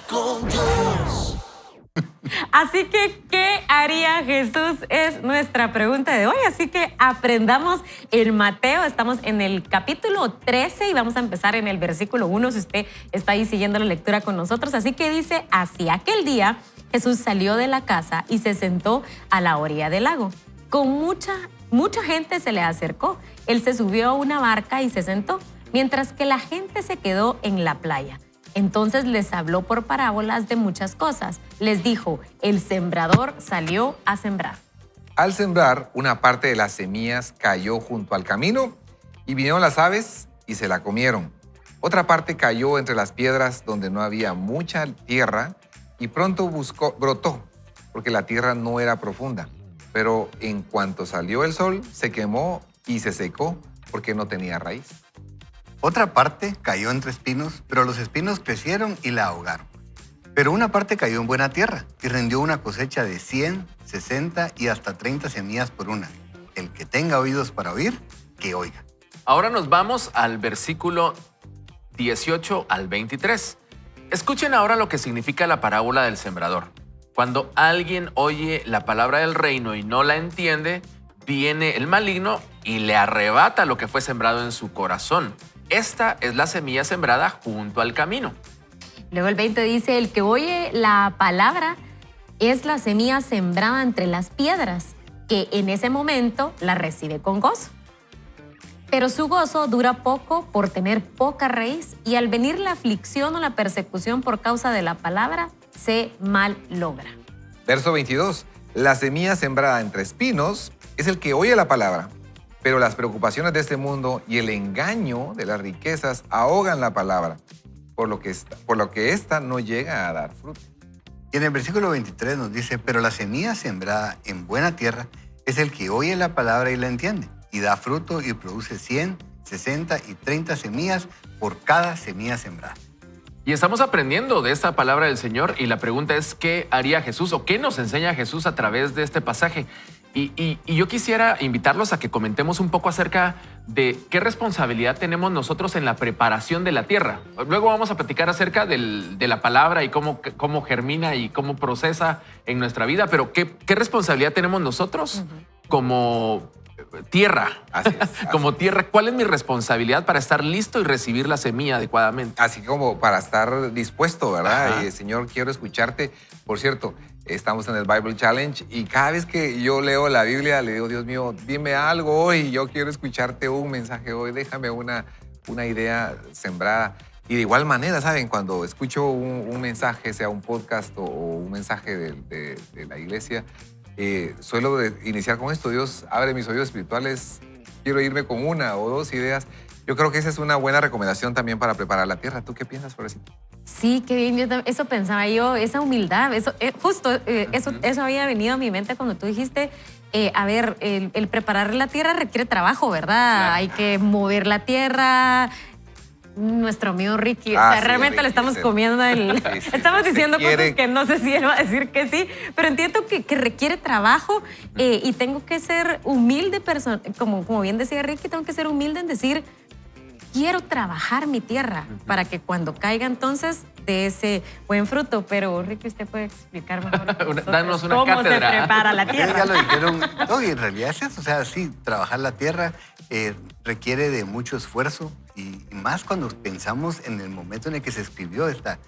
con Dios. Así que, ¿qué haría Jesús? Es nuestra pregunta de hoy. Así que aprendamos en Mateo. Estamos en el capítulo 13 y vamos a empezar en el versículo 1, si usted está ahí siguiendo la lectura con nosotros. Así que dice así: aquel día Jesús salió de la casa y se sentó a la orilla del lago. Con mucha gente se le acercó. Él se subió a una barca y se sentó, mientras que la gente se quedó en la playa. Entonces les habló por parábolas de muchas cosas. Les dijo: el sembrador salió a sembrar. Al sembrar, una parte de las semillas cayó junto al camino y vinieron las aves y se la comieron. Otra parte cayó entre las piedras donde no había mucha tierra y pronto brotó, porque la tierra no era profunda. Pero en cuanto salió el sol, se quemó y se secó porque no tenía raíz. Otra parte cayó entre espinos, pero los espinos crecieron y la ahogaron. Pero una parte cayó en buena tierra y rindió una cosecha de 100, 60 y hasta 30 semillas por una. El que tenga oídos para oír, que oiga. Ahora nos vamos al versículo 18 al 23. Escuchen ahora lo que significa la parábola del sembrador. Cuando alguien oye la palabra del reino y no la entiende, viene el maligno y le arrebata lo que fue sembrado en su corazón. Esta es la semilla sembrada junto al camino. Luego el 20 dice: el que oye la palabra es la semilla sembrada entre las piedras, que en ese momento la recibe con gozo. Pero su gozo dura poco por tener poca raíz, y al venir la aflicción o la persecución por causa de la palabra, se mallogra. Verso 22. La semilla sembrada entre espinos es el que oye la palabra, pero las preocupaciones de este mundo y el engaño de las riquezas ahogan la palabra, por lo que ésta no llega a dar fruto. Y en el versículo 23 nos dice: pero la semilla sembrada en buena tierra es el que oye la palabra y la entiende, y da fruto y produce 100, 60 y 30 semillas por cada semilla sembrada. Y estamos aprendiendo de esta palabra del Señor, y la pregunta es: ¿qué haría Jesús o qué nos enseña Jesús a través de este pasaje? Y yo quisiera invitarlos a que comentemos un poco acerca de qué responsabilidad tenemos nosotros en la preparación de la tierra. Luego vamos a platicar acerca de la palabra y cómo germina y cómo procesa en nuestra vida, pero ¿qué responsabilidad tenemos nosotros como tierra? Como tierra, ¿cuál es mi responsabilidad para estar listo y recibir la semilla adecuadamente? Así como para estar dispuesto, ¿verdad? Ajá. Y Señor, quiero escucharte. Por cierto, estamos en el Bible Challenge y cada vez que yo leo la Biblia, le digo: Dios mío, dime algo hoy. Yo quiero escucharte un mensaje hoy. Déjame una idea sembrada. Y de igual manera, ¿saben? Cuando escucho un mensaje, sea un podcast o un mensaje de la iglesia, suelo iniciar con esto: Dios, abre mis oídos espirituales, quiero irme con una o dos ideas. Yo creo que esa es una buena recomendación también para preparar la tierra. ¿Tú qué piensas, Florecita? Sí, qué bien. Eso pensaba yo, esa humildad. Eso había venido a mi mente cuando tú dijiste: el preparar la tierra requiere trabajo, ¿verdad? Claro. Hay que mover la tierra. Nuestro amigo Ricky, o sea, sí, realmente Ricky, le estamos sí. comiendo Sí, estamos se diciendo quiere. cosas que no sé si él va a decir que sí, pero entiendo que requiere trabajo, y tengo que ser humilde, como bien decía Ricky, tengo que ser humilde en decir: quiero trabajar mi tierra para que cuando caiga entonces de ese buen fruto. Pero Ricky, usted puede explicar mejor Danos una cómo cátedra. se prepara la Ustedes tierra. ya lo dijeron. No, y en realidad es eso. O sea, sí, trabajar la tierra requiere de mucho esfuerzo, y más cuando pensamos en el momento en el que se escribió esta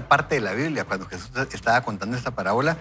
parte de la Biblia, cuando Jesús estaba contando esta parábola,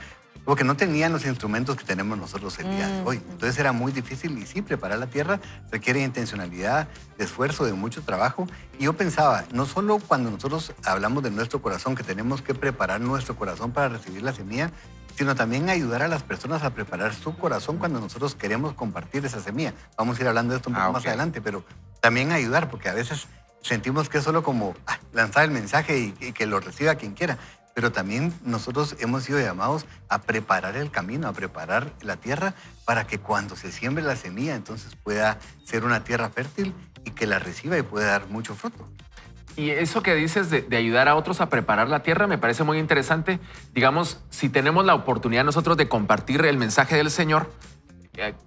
porque no tenían los instrumentos que tenemos nosotros el día de hoy. Entonces era muy difícil, y sí, preparar la tierra requiere intencionalidad, de esfuerzo, de mucho trabajo. Y yo pensaba, no solo cuando nosotros hablamos de nuestro corazón, que tenemos que preparar nuestro corazón para recibir la semilla, sino también ayudar a las personas a preparar su corazón cuando nosotros queremos compartir esa semilla. Vamos a ir hablando de esto un poco más adelante, pero también ayudar, porque a veces sentimos que es solo como lanzar el mensaje y que lo reciba quien quiera. Pero también nosotros hemos sido llamados a preparar el camino, a preparar la tierra para que cuando se siembre la semilla, entonces pueda ser una tierra fértil y que la reciba y pueda dar mucho fruto. Y eso que dices de ayudar a otros a preparar la tierra me parece muy interesante. Digamos, si tenemos la oportunidad nosotros de compartir el mensaje del Señor,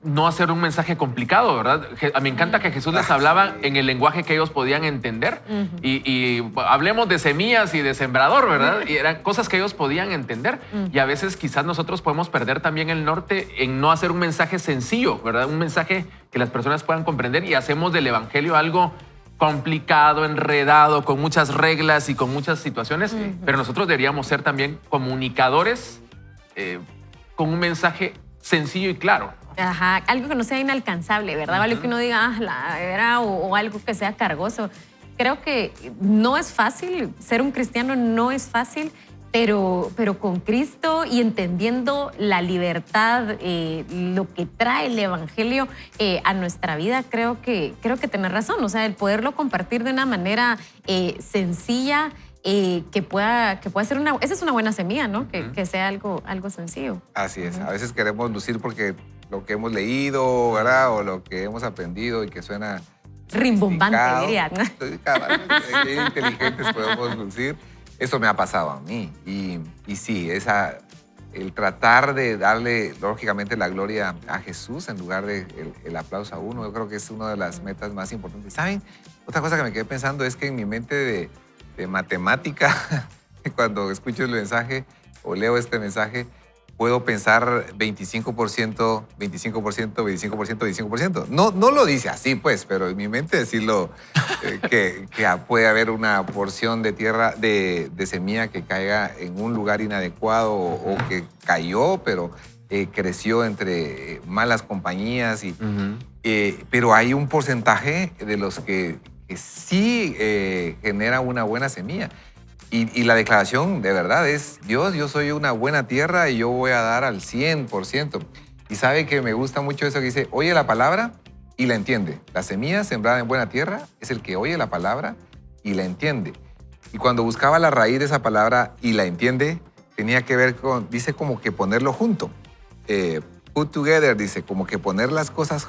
no hacer un mensaje complicado, ¿verdad? Me encanta que Jesús les hablaba en el lenguaje que ellos podían entender y hablemos de semillas y de sembrador, ¿verdad? Y eran cosas que ellos podían entender y a veces quizás nosotros podemos perder también el norte en no hacer un mensaje sencillo, ¿verdad? Un mensaje que las personas puedan comprender y hacemos del evangelio algo complicado, enredado, con muchas reglas y con muchas situaciones, pero nosotros deberíamos ser también comunicadores con un mensaje sencillo y claro. Ajá, algo que no sea inalcanzable, ¿verdad? Algo que uno diga, ¿verdad? O algo que sea cargoso. Creo que no es fácil, ser un cristiano no es fácil, pero con Cristo y entendiendo la libertad, lo que trae el Evangelio a nuestra vida, creo que tenés razón. O sea, el poderlo compartir de una manera sencilla, que pueda ser esa es una buena semilla, ¿no? Que sea algo sencillo. Así es. A veces queremos lucir porque lo que hemos leído, ¿verdad? O lo que hemos aprendido y que suena Rimbombante, sofisticado. diría, ¿no? Qué inteligentes podemos lucir. Eso me ha pasado a mí. Y sí, el tratar de darle, lógicamente, la gloria a Jesús en lugar de el aplauso a uno, yo creo que es una de las metas más importantes. ¿Saben? Otra cosa que me quedé pensando es que en mi mente de matemática, cuando escucho el mensaje o leo este mensaje, puedo pensar 25%, 25%, 25%, 25%. No lo dice así, pues, pero en mi mente decirlo que puede haber una porción de tierra, de semilla que caiga en un lugar inadecuado o que cayó, pero creció entre malas compañías. Pero hay un porcentaje de los que sí genera una buena semilla. Y la declaración de verdad es, Dios, yo soy una buena tierra y yo voy a dar al 100%. Y sabe que me gusta mucho eso que dice, oye la palabra y la entiende. La semilla sembrada en buena tierra es el que oye la palabra y la entiende. Y cuando buscaba la raíz de esa palabra y la entiende, tenía que ver con, dice como que ponerlo junto. Put together, dice, como que poner las cosas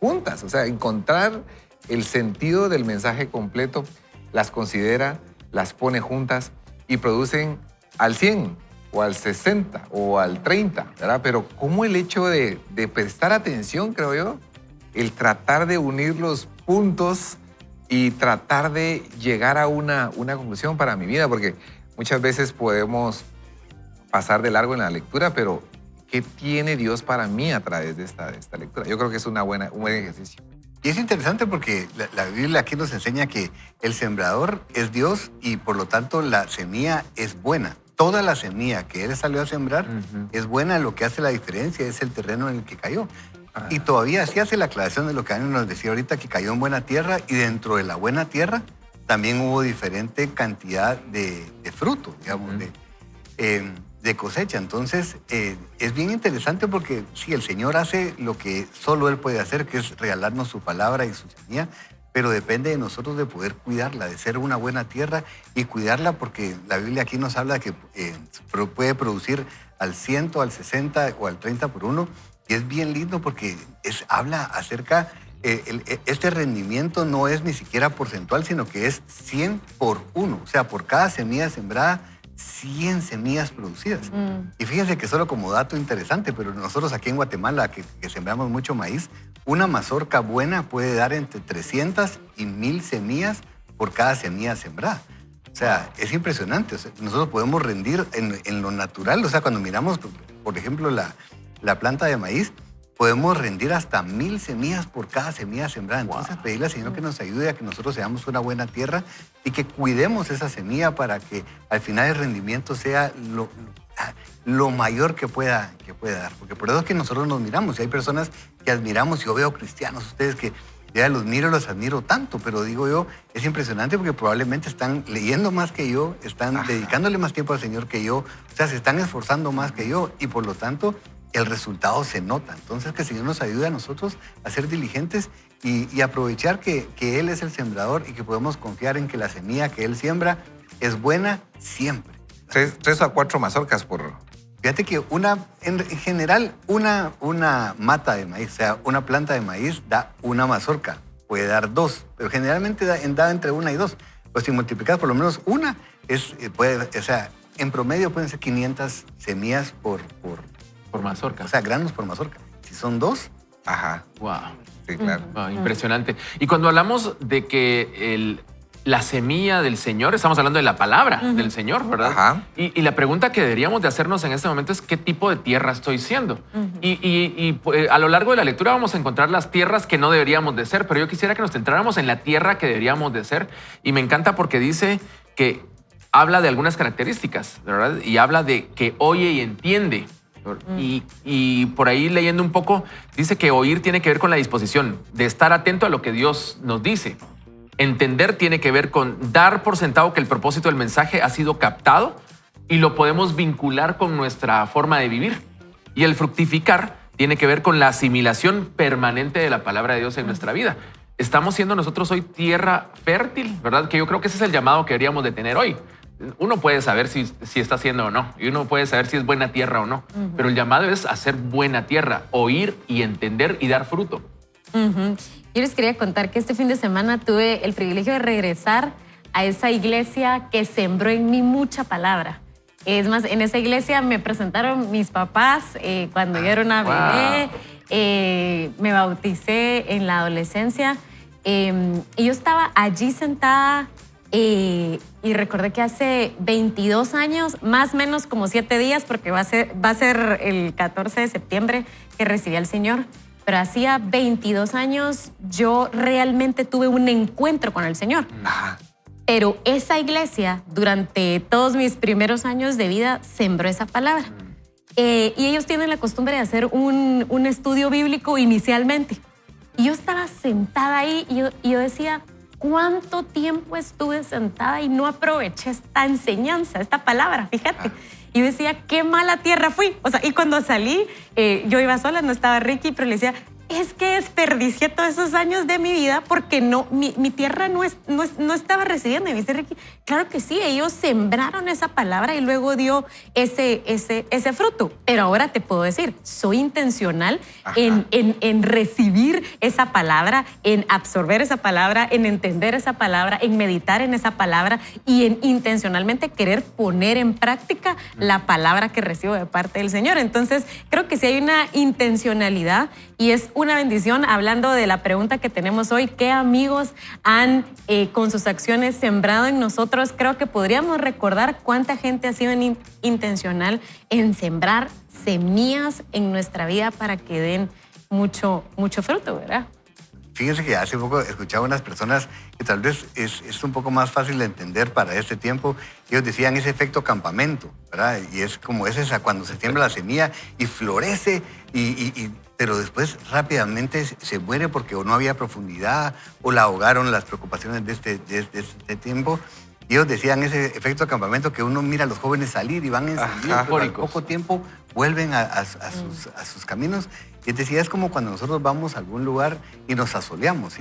juntas. O sea, encontrar el sentido del mensaje completo, las considera, las pone juntas y producen al 100 o al 60 o al 30, ¿verdad? Pero como el hecho de prestar atención, creo yo, el tratar de unir los puntos y tratar de llegar a una conclusión para mi vida, porque muchas veces podemos pasar de largo en la lectura, pero ¿qué tiene Dios para mí a través de esta lectura? Yo creo que es un buen ejercicio. Y es interesante porque la Biblia aquí nos enseña que el sembrador es Dios y por lo tanto la semilla es buena. Toda la semilla que Él salió a sembrar es buena, lo que hace la diferencia es el terreno en el que cayó. Y todavía así hace la aclaración de lo que Ana nos decía ahorita, que cayó en buena tierra y dentro de la buena tierra también hubo diferente cantidad de fruto, digamos, de cosecha. Entonces, es bien interesante porque sí, el Señor hace lo que solo Él puede hacer, que es regalarnos su palabra y su semilla, pero depende de nosotros de poder cuidarla, de ser una buena tierra y cuidarla, porque la Biblia aquí nos habla que puede producir al 100, al 60 o al 30 por uno, y es bien lindo porque habla acerca, este rendimiento no es ni siquiera porcentual, sino que es 100 por 1, o sea, por cada semilla sembrada, 100 semillas producidas. Y fíjense que solo como dato interesante, pero nosotros aquí en Guatemala, que sembramos mucho maíz, una mazorca buena puede dar entre 300 y 1000 semillas por cada semilla sembrada. O sea, es impresionante. O sea, nosotros podemos rendir en lo natural. O sea, cuando miramos, por ejemplo, la planta de maíz, podemos rendir hasta 1000 semillas por cada semilla sembrada. Entonces, pedirle al Señor que nos ayude a que nosotros seamos una buena tierra y que cuidemos esa semilla para que al final el rendimiento sea lo mayor que pueda dar. Porque por eso es que nosotros nos miramos. Y hay personas que admiramos, yo veo cristianos, ustedes que ya los miro, los admiro tanto, pero digo yo, es impresionante porque probablemente están leyendo más que yo, están dedicándole más tiempo al Señor que yo, o sea, se están esforzando más que yo y por lo tanto el resultado se nota. Entonces, que el Señor nos ayude a nosotros a ser diligentes y aprovechar que Él es el sembrador y que podemos confiar en que la semilla que Él siembra es buena siempre. 3 a 4 mazorcas por... Fíjate que en general, una mata de maíz, o sea, una planta de maíz da una mazorca, puede dar 2, pero generalmente da entre 1 y 2. Pues si multiplicas por lo menos una, o sea, en promedio pueden ser 500 semillas por mazorca. O sea, granos por mazorca. Si son 2, Ajá, Wow. sí, claro. Wow, impresionante. Y cuando hablamos de que la semilla del Señor, estamos hablando de la palabra del Señor, ¿verdad? Ajá. Y la pregunta que deberíamos de hacernos en este momento es ¿qué tipo de tierra estoy siendo? Pues, a lo largo de la lectura vamos a encontrar las tierras que no deberíamos de ser, pero yo quisiera que nos centráramos en la tierra que deberíamos de ser. Y me encanta porque dice que habla de algunas características, ¿verdad? Y habla de que oye y entiende. Y por ahí leyendo un poco, dice que oír tiene que ver con la disposición de estar atento a lo que Dios nos dice. Entender tiene que ver con dar por sentado que el propósito del mensaje ha sido captado y lo podemos vincular con nuestra forma de vivir. Y el fructificar tiene que ver con la asimilación permanente de la palabra de Dios en nuestra vida. Estamos siendo nosotros hoy tierra fértil, ¿verdad? Que yo creo que ese es el llamado que deberíamos de tener hoy. Uno puede saber si está haciendo o no, y uno puede saber si es buena tierra o no, pero el llamado es hacer buena tierra, oír y entender y dar fruto. Yo les quería contar que este fin de semana tuve el privilegio de regresar a esa iglesia que sembró en mí mucha palabra. Es más, en esa iglesia me presentaron mis papás cuando yo era una bebé, me bauticé en la adolescencia y yo estaba allí sentada y recordé que hace 22 años, más o menos como 7 días, porque va a ser el 14 de septiembre que recibí al Señor. Pero hacía 22 años yo realmente tuve un encuentro con el Señor. Ajá. Pero esa iglesia, durante todos mis primeros años de vida, sembró esa palabra. Y ellos tienen la costumbre de hacer un estudio bíblico inicialmente. Y yo estaba sentada ahí y yo decía, ¿cuánto tiempo estuve sentada y no aproveché esta enseñanza, esta palabra? Fíjate. Y yo decía, qué mala tierra fui. O sea, y cuando salí, yo iba sola, no estaba Ricky, pero le decía, es que desperdicié todos esos años de mi vida porque mi tierra no estaba recibiendo. Y me dice Ricky, claro que sí, ellos sembraron esa palabra y luego dio ese fruto. Pero ahora te puedo decir, soy intencional en recibir esa palabra, en absorber esa palabra, en entender esa palabra, en meditar en esa palabra y en intencionalmente querer poner en práctica la palabra que recibo de parte del Señor. Entonces, creo que sí hay una intencionalidad y es una bendición, hablando de la pregunta que tenemos hoy, ¿qué amigos han con sus acciones sembrado en nosotros? Creo que podríamos recordar cuánta gente ha sido intencional en sembrar semillas en nuestra vida para que den mucho fruto, ¿verdad? Fíjense que hace poco escuchaba unas personas que tal vez es un poco más fácil de entender para este tiempo. Ellos decían ese efecto campamento, ¿verdad? Y es como esa cuando se siembra la semilla y florece, pero después rápidamente se muere porque o no había profundidad o la ahogaron las preocupaciones de este tiempo. Y ellos decían ese efecto campamento que uno mira a los jóvenes salir y van encendidos, pero al poco tiempo vuelven a sus caminos. Y decía, es como cuando nosotros vamos a algún lugar y nos asoleamos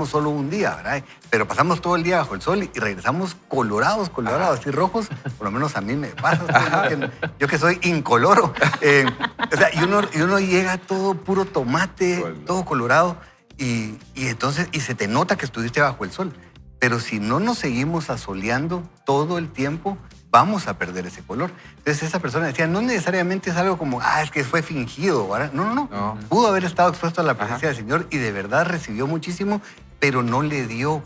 solo un día, ¿verdad? Pero pasamos todo el día bajo el sol y regresamos colorados, así rojos. Por lo menos a mí me pasa, yo que soy incoloro. O sea, y uno llega todo puro tomate, todo colorado, y entonces se te nota que estuviste bajo el sol. Pero si no nos seguimos asoleando todo el tiempo, vamos a perder ese color. Entonces esa persona decía, no necesariamente es algo como, es que fue fingido, ¿verdad? No. Pudo haber estado expuesto a la presencia del Señor y de verdad recibió muchísimo, pero no le dio, o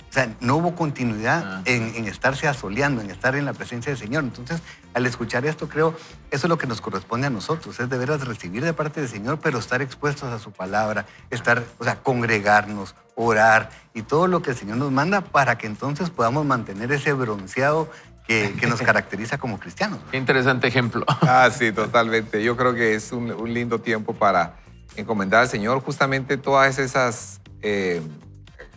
sea, no hubo continuidad en estarse asoleando, en estar en la presencia del Señor. Entonces, al escuchar esto, creo, eso es lo que nos corresponde a nosotros, es de veras recibir de parte del Señor, pero estar expuestos a su palabra, congregarnos, orar y todo lo que el Señor nos manda para que entonces podamos mantener ese bronceado que nos caracteriza como cristianos. Qué interesante ejemplo. Sí, totalmente. Yo creo que es un lindo tiempo para encomendar al Señor justamente todas esas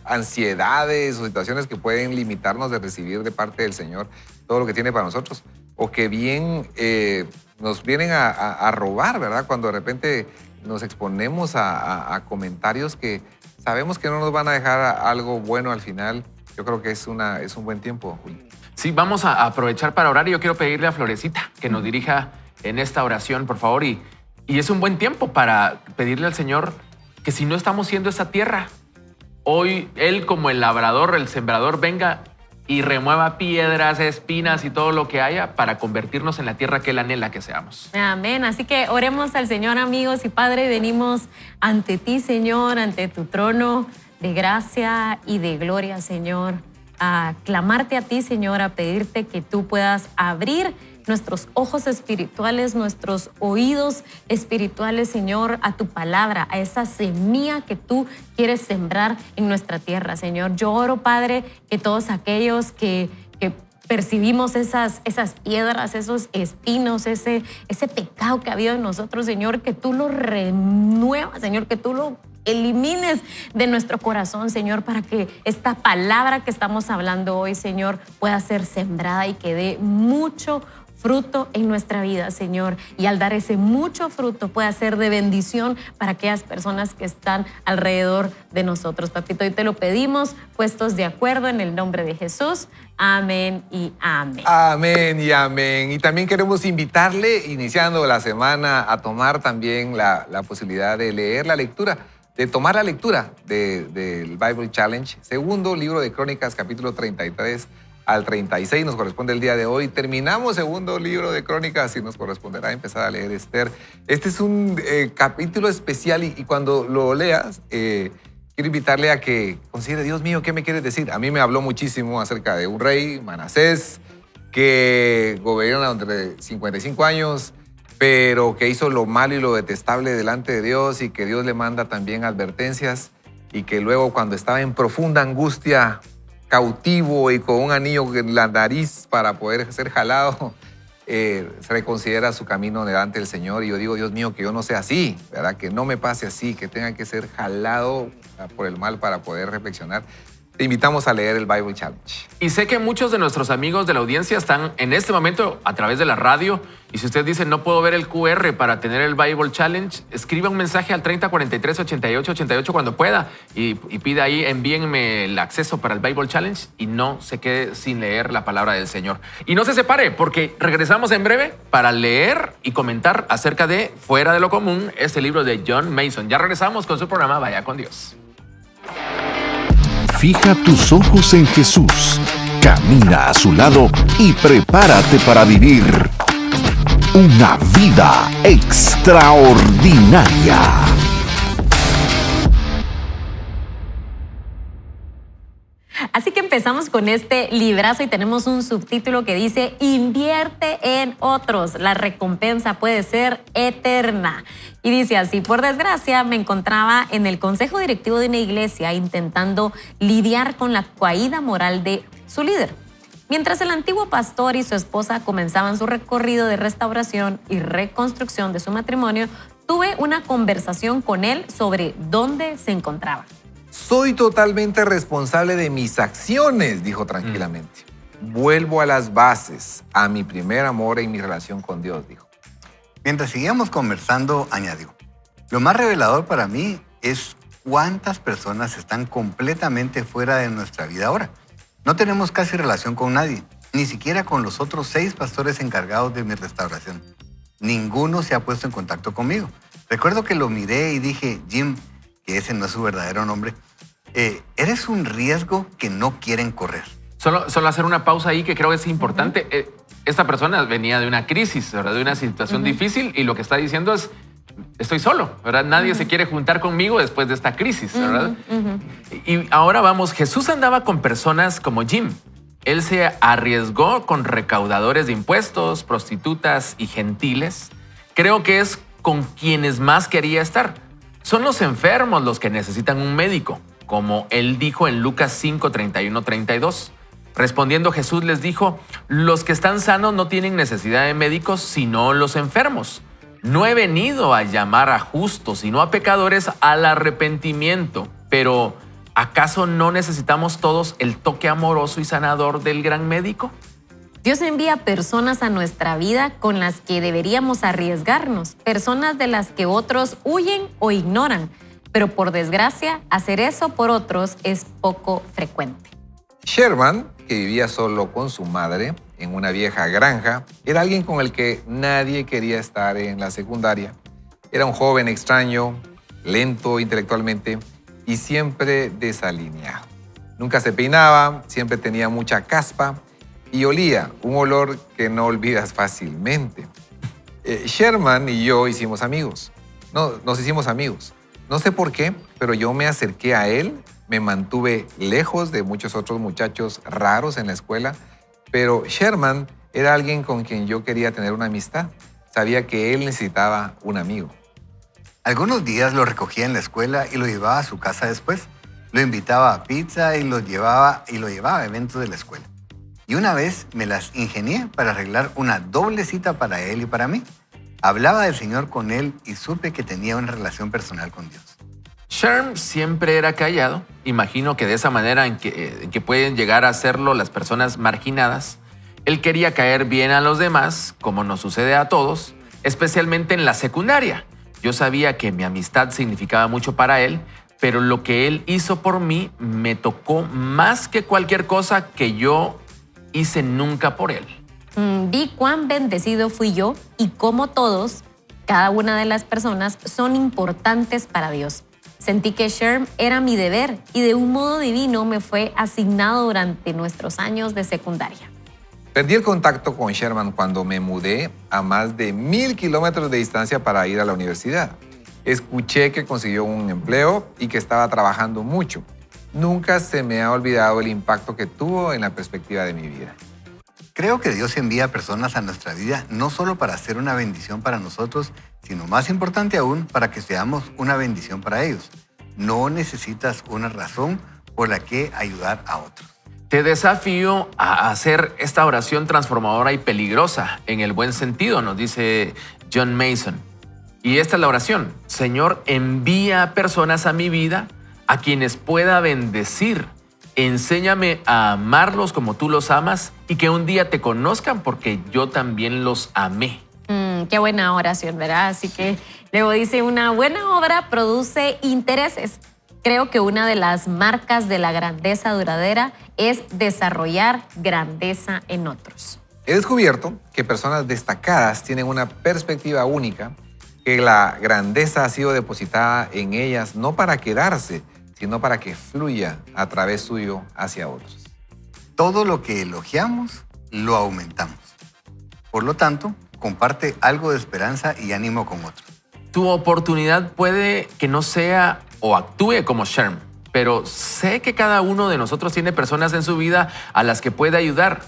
ansiedades o situaciones que pueden limitarnos de recibir de parte del Señor todo lo que tiene para nosotros, o que bien nos vienen a robar, ¿verdad? Cuando de repente nos exponemos a comentarios que sabemos que no nos van a dejar algo bueno al final. Yo creo que es un buen tiempo, Juli. Sí, vamos a aprovechar para orar y yo quiero pedirle a Florecita que nos dirija en esta oración, por favor. Y es un buen tiempo para pedirle al Señor que si no estamos siendo esa tierra, hoy Él como el labrador, el sembrador, venga y remueva piedras, espinas y todo lo que haya para convertirnos en la tierra que Él anhela que seamos. Amén. Así que oremos al Señor, amigos. Y Padre, venimos ante ti, Señor, ante tu trono de gracia y de gloria, Señor, a clamarte a ti, Señor, a pedirte que tú puedas abrir nuestros ojos espirituales, nuestros oídos espirituales, Señor, a tu palabra, a esa semilla que tú quieres sembrar en nuestra tierra, Señor. Yo oro, Padre, que todos aquellos que percibimos esas piedras, esos espinos, ese pecado que ha habido en nosotros, Señor, que tú lo renuevas, Señor, que tú lo elimines de nuestro corazón, Señor, para que esta palabra que estamos hablando hoy, Señor, pueda ser sembrada y que dé mucho fruto en nuestra vida, Señor. Y al dar ese mucho fruto pueda ser de bendición para aquellas personas que están alrededor de nosotros. Papito, hoy te lo pedimos, puestos de acuerdo en el nombre de Jesús. Amén y amén. Amén y amén. Y también queremos invitarle, iniciando la semana, a tomar también la posibilidad de leer la lectura, de tomar la lectura del Bible Challenge, segundo libro de Crónicas, capítulo 33 al 36, nos corresponde el día de hoy. Terminamos segundo libro de Crónicas y nos corresponderá empezar a leer Esther. Este es un capítulo especial y cuando lo leas, quiero invitarle a que considere, Dios mío, ¿qué me quieres decir? A mí me habló muchísimo acerca de un rey, Manasés, que gobernó durante 55 años, pero que hizo lo malo y lo detestable delante de Dios y que Dios le manda también advertencias y que luego cuando estaba en profunda angustia, cautivo y con un anillo en la nariz para poder ser jalado, se reconsidera su camino delante del Señor. Y yo digo, Dios mío, que yo no sea así, ¿verdad? Que no me pase así, que tenga que ser jalado por el mal para poder reflexionar. Te invitamos a leer el Bible Challenge. Y sé que muchos de nuestros amigos de la audiencia están en este momento a través de la radio. Y si usted dice, no puedo ver el QR para tener el Bible Challenge, escriba un mensaje al 3043-8888 cuando pueda y pida ahí, envíenme el acceso para el Bible Challenge y no se quede sin leer la palabra del Señor. Y no se separe porque regresamos en breve para leer y comentar acerca de Fuera de lo Común, este libro de John Mason. Ya regresamos con su programa Vaya con Dios. Fija tus ojos en Jesús, camina a su lado y prepárate para vivir una vida extraordinaria. Así que empezamos con este librazo y tenemos un subtítulo que dice: invierte en otros, la recompensa puede ser eterna. Y dice así: por desgracia me encontraba en el consejo directivo de una iglesia intentando lidiar con la caída moral de su líder. Mientras el antiguo pastor y su esposa comenzaban su recorrido de restauración y reconstrucción de su matrimonio, tuve una conversación con él sobre dónde se encontraba. Soy totalmente responsable de mis acciones, dijo tranquilamente. Vuelvo a las bases, a mi primer amor en mi relación con Dios, dijo. Mientras seguíamos conversando, añadió, lo más revelador para mí es cuántas personas están completamente fuera de nuestra vida ahora. No tenemos casi relación con nadie, ni siquiera con los otros 6 pastores encargados de mi restauración. Ninguno se ha puesto en contacto conmigo. Recuerdo que lo miré y dije, Jim, que ese no es su verdadero nombre, eres un riesgo que no quieren correr. Solo hacer una pausa ahí que creo que es importante. Esta persona venía de una crisis, ¿verdad? De una situación difícil y lo que está diciendo es, estoy solo, ¿verdad? Nadie se quiere juntar conmigo después de esta crisis, ¿verdad? Y ahora vamos, Jesús andaba con personas como Jim. Él se arriesgó con recaudadores de impuestos, prostitutas y gentiles. Creo que es con quienes más quería estar. Son los enfermos los que necesitan un médico, como él dijo en Lucas 5, 31, 32. Respondiendo Jesús les dijo, los que están sanos no tienen necesidad de médicos, sino los enfermos. No he venido a llamar a justos, sino a pecadores al arrepentimiento. Pero, ¿acaso no necesitamos todos el toque amoroso y sanador del gran médico? Dios envía personas a nuestra vida con las que deberíamos arriesgarnos, personas de las que otros huyen o ignoran. Pero por desgracia, hacer eso por otros es poco frecuente. Sherman, que vivía solo con su madre en una vieja granja, era alguien con el que nadie quería estar en la secundaria. Era un joven extraño, lento intelectualmente y siempre desalineado. Nunca se peinaba, siempre tenía mucha caspa y olía, un olor que no olvidas fácilmente. Sherman y yo hicimos amigos. Nos hicimos amigos. No sé por qué, pero yo me acerqué a él, me mantuve lejos de muchos otros muchachos raros en la escuela, pero Sherman era alguien con quien yo quería tener una amistad. Sabía que él necesitaba un amigo. Algunos días lo recogía en la escuela y lo llevaba a su casa después. Lo invitaba a pizza y lo llevaba a eventos de la escuela. Y una vez me las ingenié para arreglar una doble cita para él y para mí. Hablaba del Señor con él y supe que tenía una relación personal con Dios. Sherm siempre era callado. Imagino que de esa manera en que pueden llegar a hacerlo las personas marginadas. Él quería caer bien a los demás, como nos sucede a todos, especialmente en la secundaria. Yo sabía que mi amistad significaba mucho para él, pero lo que él hizo por mí me tocó más que cualquier cosa que yo hice nunca por él. Vi cuán bendecido fui yo y cómo todos, cada una de las personas, son importantes para Dios. Sentí que Sherm era mi deber y de un modo divino me fue asignado durante nuestros años de secundaria. Perdí el contacto con Sherman cuando me mudé a más de 1000 kilómetros de distancia para ir a la universidad. Escuché que consiguió un empleo y que estaba trabajando mucho. Nunca se me ha olvidado el impacto que tuvo en la perspectiva de mi vida. Creo que Dios envía personas a nuestra vida no solo para ser una bendición para nosotros, sino más importante aún, para que seamos una bendición para ellos. No necesitas una razón por la que ayudar a otros. Te desafío a hacer esta oración transformadora y peligrosa, en el buen sentido, nos dice John Mason. Y esta es la oración. Señor, envía personas a mi vida a quienes pueda bendecir. Enséñame a amarlos como tú los amas y que un día te conozcan porque yo también los amé. Qué buena oración, ¿verdad? Así que luego dice, una buena obra produce intereses. Creo que una de las marcas de la grandeza duradera es desarrollar grandeza en otros. He descubierto que personas destacadas tienen una perspectiva única, que la grandeza ha sido depositada en ellas no para quedarse, sino para que fluya a través suyo hacia otros. Todo lo que elogiamos, lo aumentamos. Por lo tanto, comparte algo de esperanza y ánimo con otros. Tu oportunidad puede que no sea o actúe como Sherm, pero sé que cada uno de nosotros tiene personas en su vida a las que puede ayudar.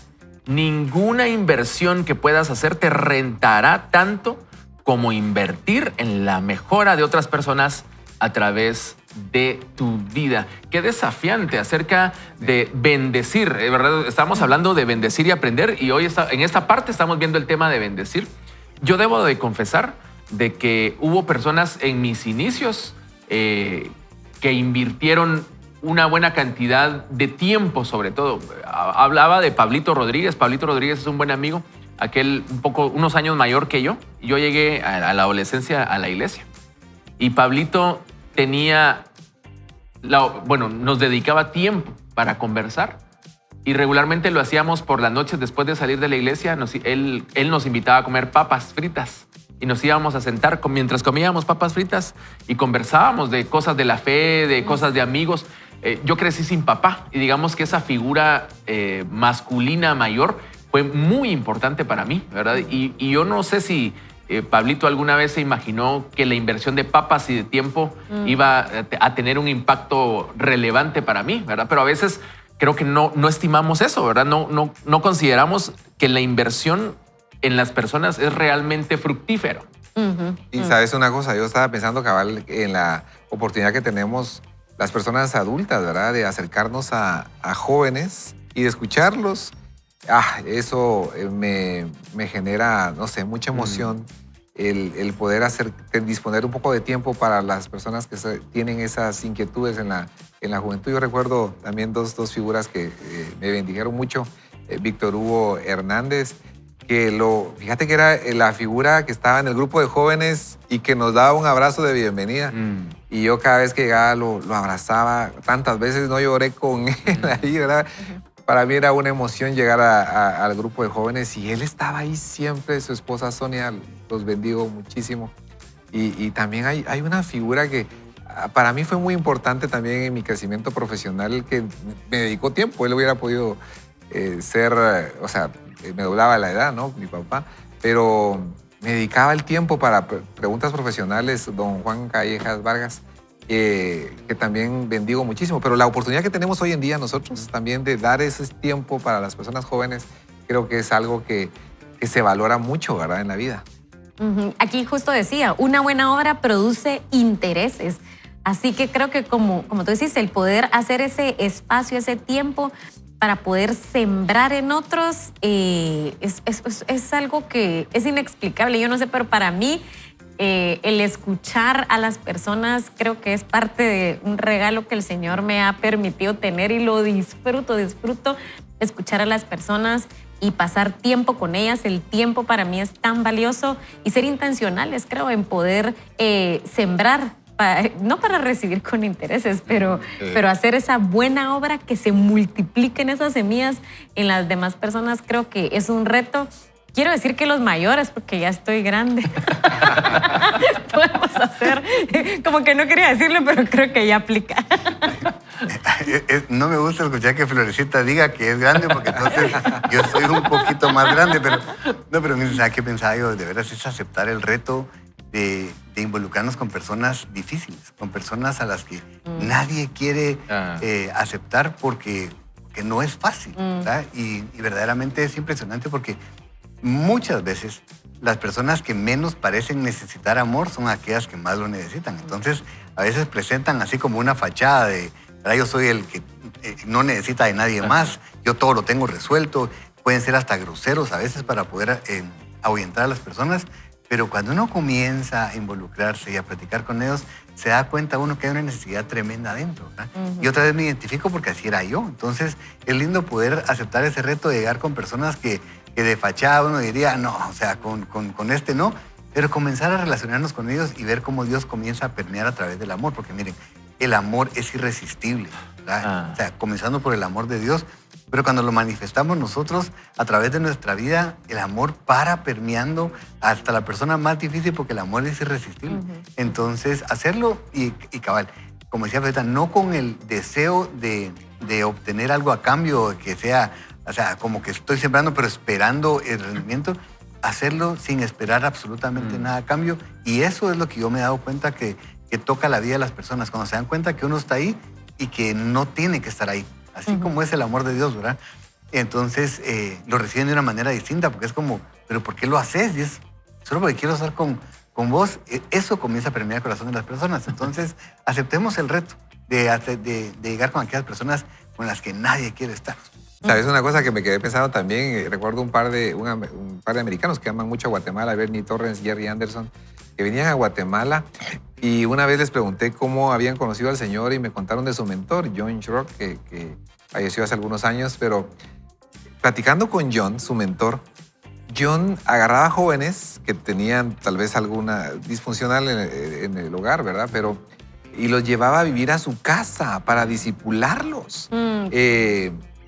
Ninguna inversión que puedas hacer te rentará tanto como invertir en la mejora de otras personas a través de tu vida. Qué desafiante acerca de bendecir, ¿verdad? Estamos hablando de bendecir y aprender y hoy en esta parte estamos viendo el tema de bendecir. Yo debo de confesar de que hubo personas en mis inicios que invirtieron una buena cantidad de tiempo, sobre todo. Hablaba de Pablito Rodríguez. Pablito Rodríguez es un buen amigo, unos años mayor que yo. Yo llegué a la adolescencia a la iglesia y Pablito nos dedicaba tiempo para conversar y regularmente lo hacíamos por las noches después de salir de la iglesia. Él nos invitaba a comer papas fritas y nos íbamos a sentar mientras comíamos papas fritas y conversábamos de cosas de la fe, de cosas de amigos. Yo crecí sin papá y digamos que esa figura masculina mayor fue muy importante para mí, ¿verdad? Y yo no sé si Pablito alguna vez se imaginó que la inversión de papas y de tiempo iba a tener un impacto relevante para mí, ¿verdad? Pero a veces creo que no estimamos eso, ¿verdad? No consideramos que la inversión en las personas es realmente fructífero. Y sabes una cosa, yo estaba pensando, cabal, en la oportunidad que tenemos las personas adultas, ¿verdad? De acercarnos a jóvenes y de escucharlos. Eso me genera, no sé, mucha emoción. El poder disponer un poco de tiempo para las personas que tienen esas inquietudes en la juventud. Yo recuerdo también dos figuras que me bendijeron mucho. Víctor Hugo Hernández, fíjate que era la figura que estaba en el grupo de jóvenes y que nos daba un abrazo de bienvenida. Y yo cada vez que llegaba lo abrazaba. Tantas veces no lloré con él ahí, ¿verdad? Para mí era una emoción llegar al grupo de jóvenes y él estaba ahí siempre. Su esposa Sonia, los bendigo muchísimo. Y también hay una figura que para mí fue muy importante también en mi crecimiento profesional que me dedicó tiempo. Él hubiera podido me doblaba la edad, ¿no? Mi papá, pero me dedicaba el tiempo para preguntas profesionales, don Juan Callejas Vargas, que también bendigo muchísimo. Pero la oportunidad que tenemos hoy en día nosotros también de dar ese tiempo para las personas jóvenes, creo que es algo que se valora mucho, ¿verdad? En la vida. Aquí justo decía, una buena obra produce intereses. Así que creo que como tú decís, el poder hacer ese espacio, ese tiempo para poder sembrar en otros es algo que es inexplicable. Yo no sé, pero para mí el escuchar a las personas creo que es parte de un regalo que el Señor me ha permitido tener y lo disfruto escuchar a las personas y pasar tiempo con ellas. El tiempo para mí es tan valioso y ser intencionales, creo, en poder sembrar, no para recibir con intereses, pero hacer esa buena obra que se multipliquen esas semillas en las demás personas, creo que es un reto. Quiero decir que los mayores, porque ya estoy grande, podemos hacer, como que no quería decirlo, pero creo que ya aplica. No me gusta escuchar que Florecita diga que es grande, porque entonces yo soy un poquito más grande, pero ¿sabes qué pensaba yo? De veras es aceptar el reto de involucrarnos con personas difíciles, con personas a las que nadie quiere aceptar porque que no es fácil, ¿verdad? Y verdaderamente es impresionante porque muchas veces las personas que menos parecen necesitar amor son aquellas que más lo necesitan. Entonces, a veces presentan así como una fachada de, ¿verdad? Yo soy el que no necesita de nadie más, yo todo lo tengo resuelto. Pueden ser hasta groseros a veces para poder ahuyentar a las personas, pero cuando uno comienza a involucrarse y a platicar con ellos, se da cuenta uno que hay una necesidad tremenda adentro, ¿verdad? Y otra vez me identifico porque así era yo. Entonces, es lindo poder aceptar ese reto de llegar con personas que de fachada uno diría, no, o sea, con este no, pero comenzar a relacionarnos con ellos y ver cómo Dios comienza a permear a través del amor, porque miren, el amor es irresistible, ¿verdad? O sea, comenzando por el amor de Dios, pero cuando lo manifestamos nosotros a través de nuestra vida, el amor para permeando hasta la persona más difícil, porque el amor es irresistible. Entonces, hacerlo y cabal, como decía Feta, no con el deseo de obtener algo a cambio, que sea, o sea, como que estoy sembrando, pero esperando el rendimiento, hacerlo sin esperar absolutamente nada a cambio. Y eso es lo que yo me he dado cuenta que toca la vida de las personas, cuando se dan cuenta que uno está ahí y que no tiene que estar ahí, así como es el amor de Dios, ¿verdad? Entonces lo reciben de una manera distinta, porque es como, ¿pero por qué lo haces? Y es solo porque quiero estar con vos. Eso comienza a permear el corazón de las personas. Entonces, aceptemos el reto de llegar con aquellas personas con las que nadie quiere estar. ¿Sabes una cosa que me quedé pensando también? Recuerdo un par de americanos que aman mucho a Guatemala, Bernie Torrens, Jerry Anderson, que venían a Guatemala y una vez les pregunté cómo habían conocido al Señor y me contaron de su mentor, John Schrock, que falleció hace algunos años, pero platicando con John, su mentor, John agarraba jóvenes que tenían tal vez alguna disfuncional en el hogar, ¿verdad? Y los llevaba a vivir a su casa para discipularlos.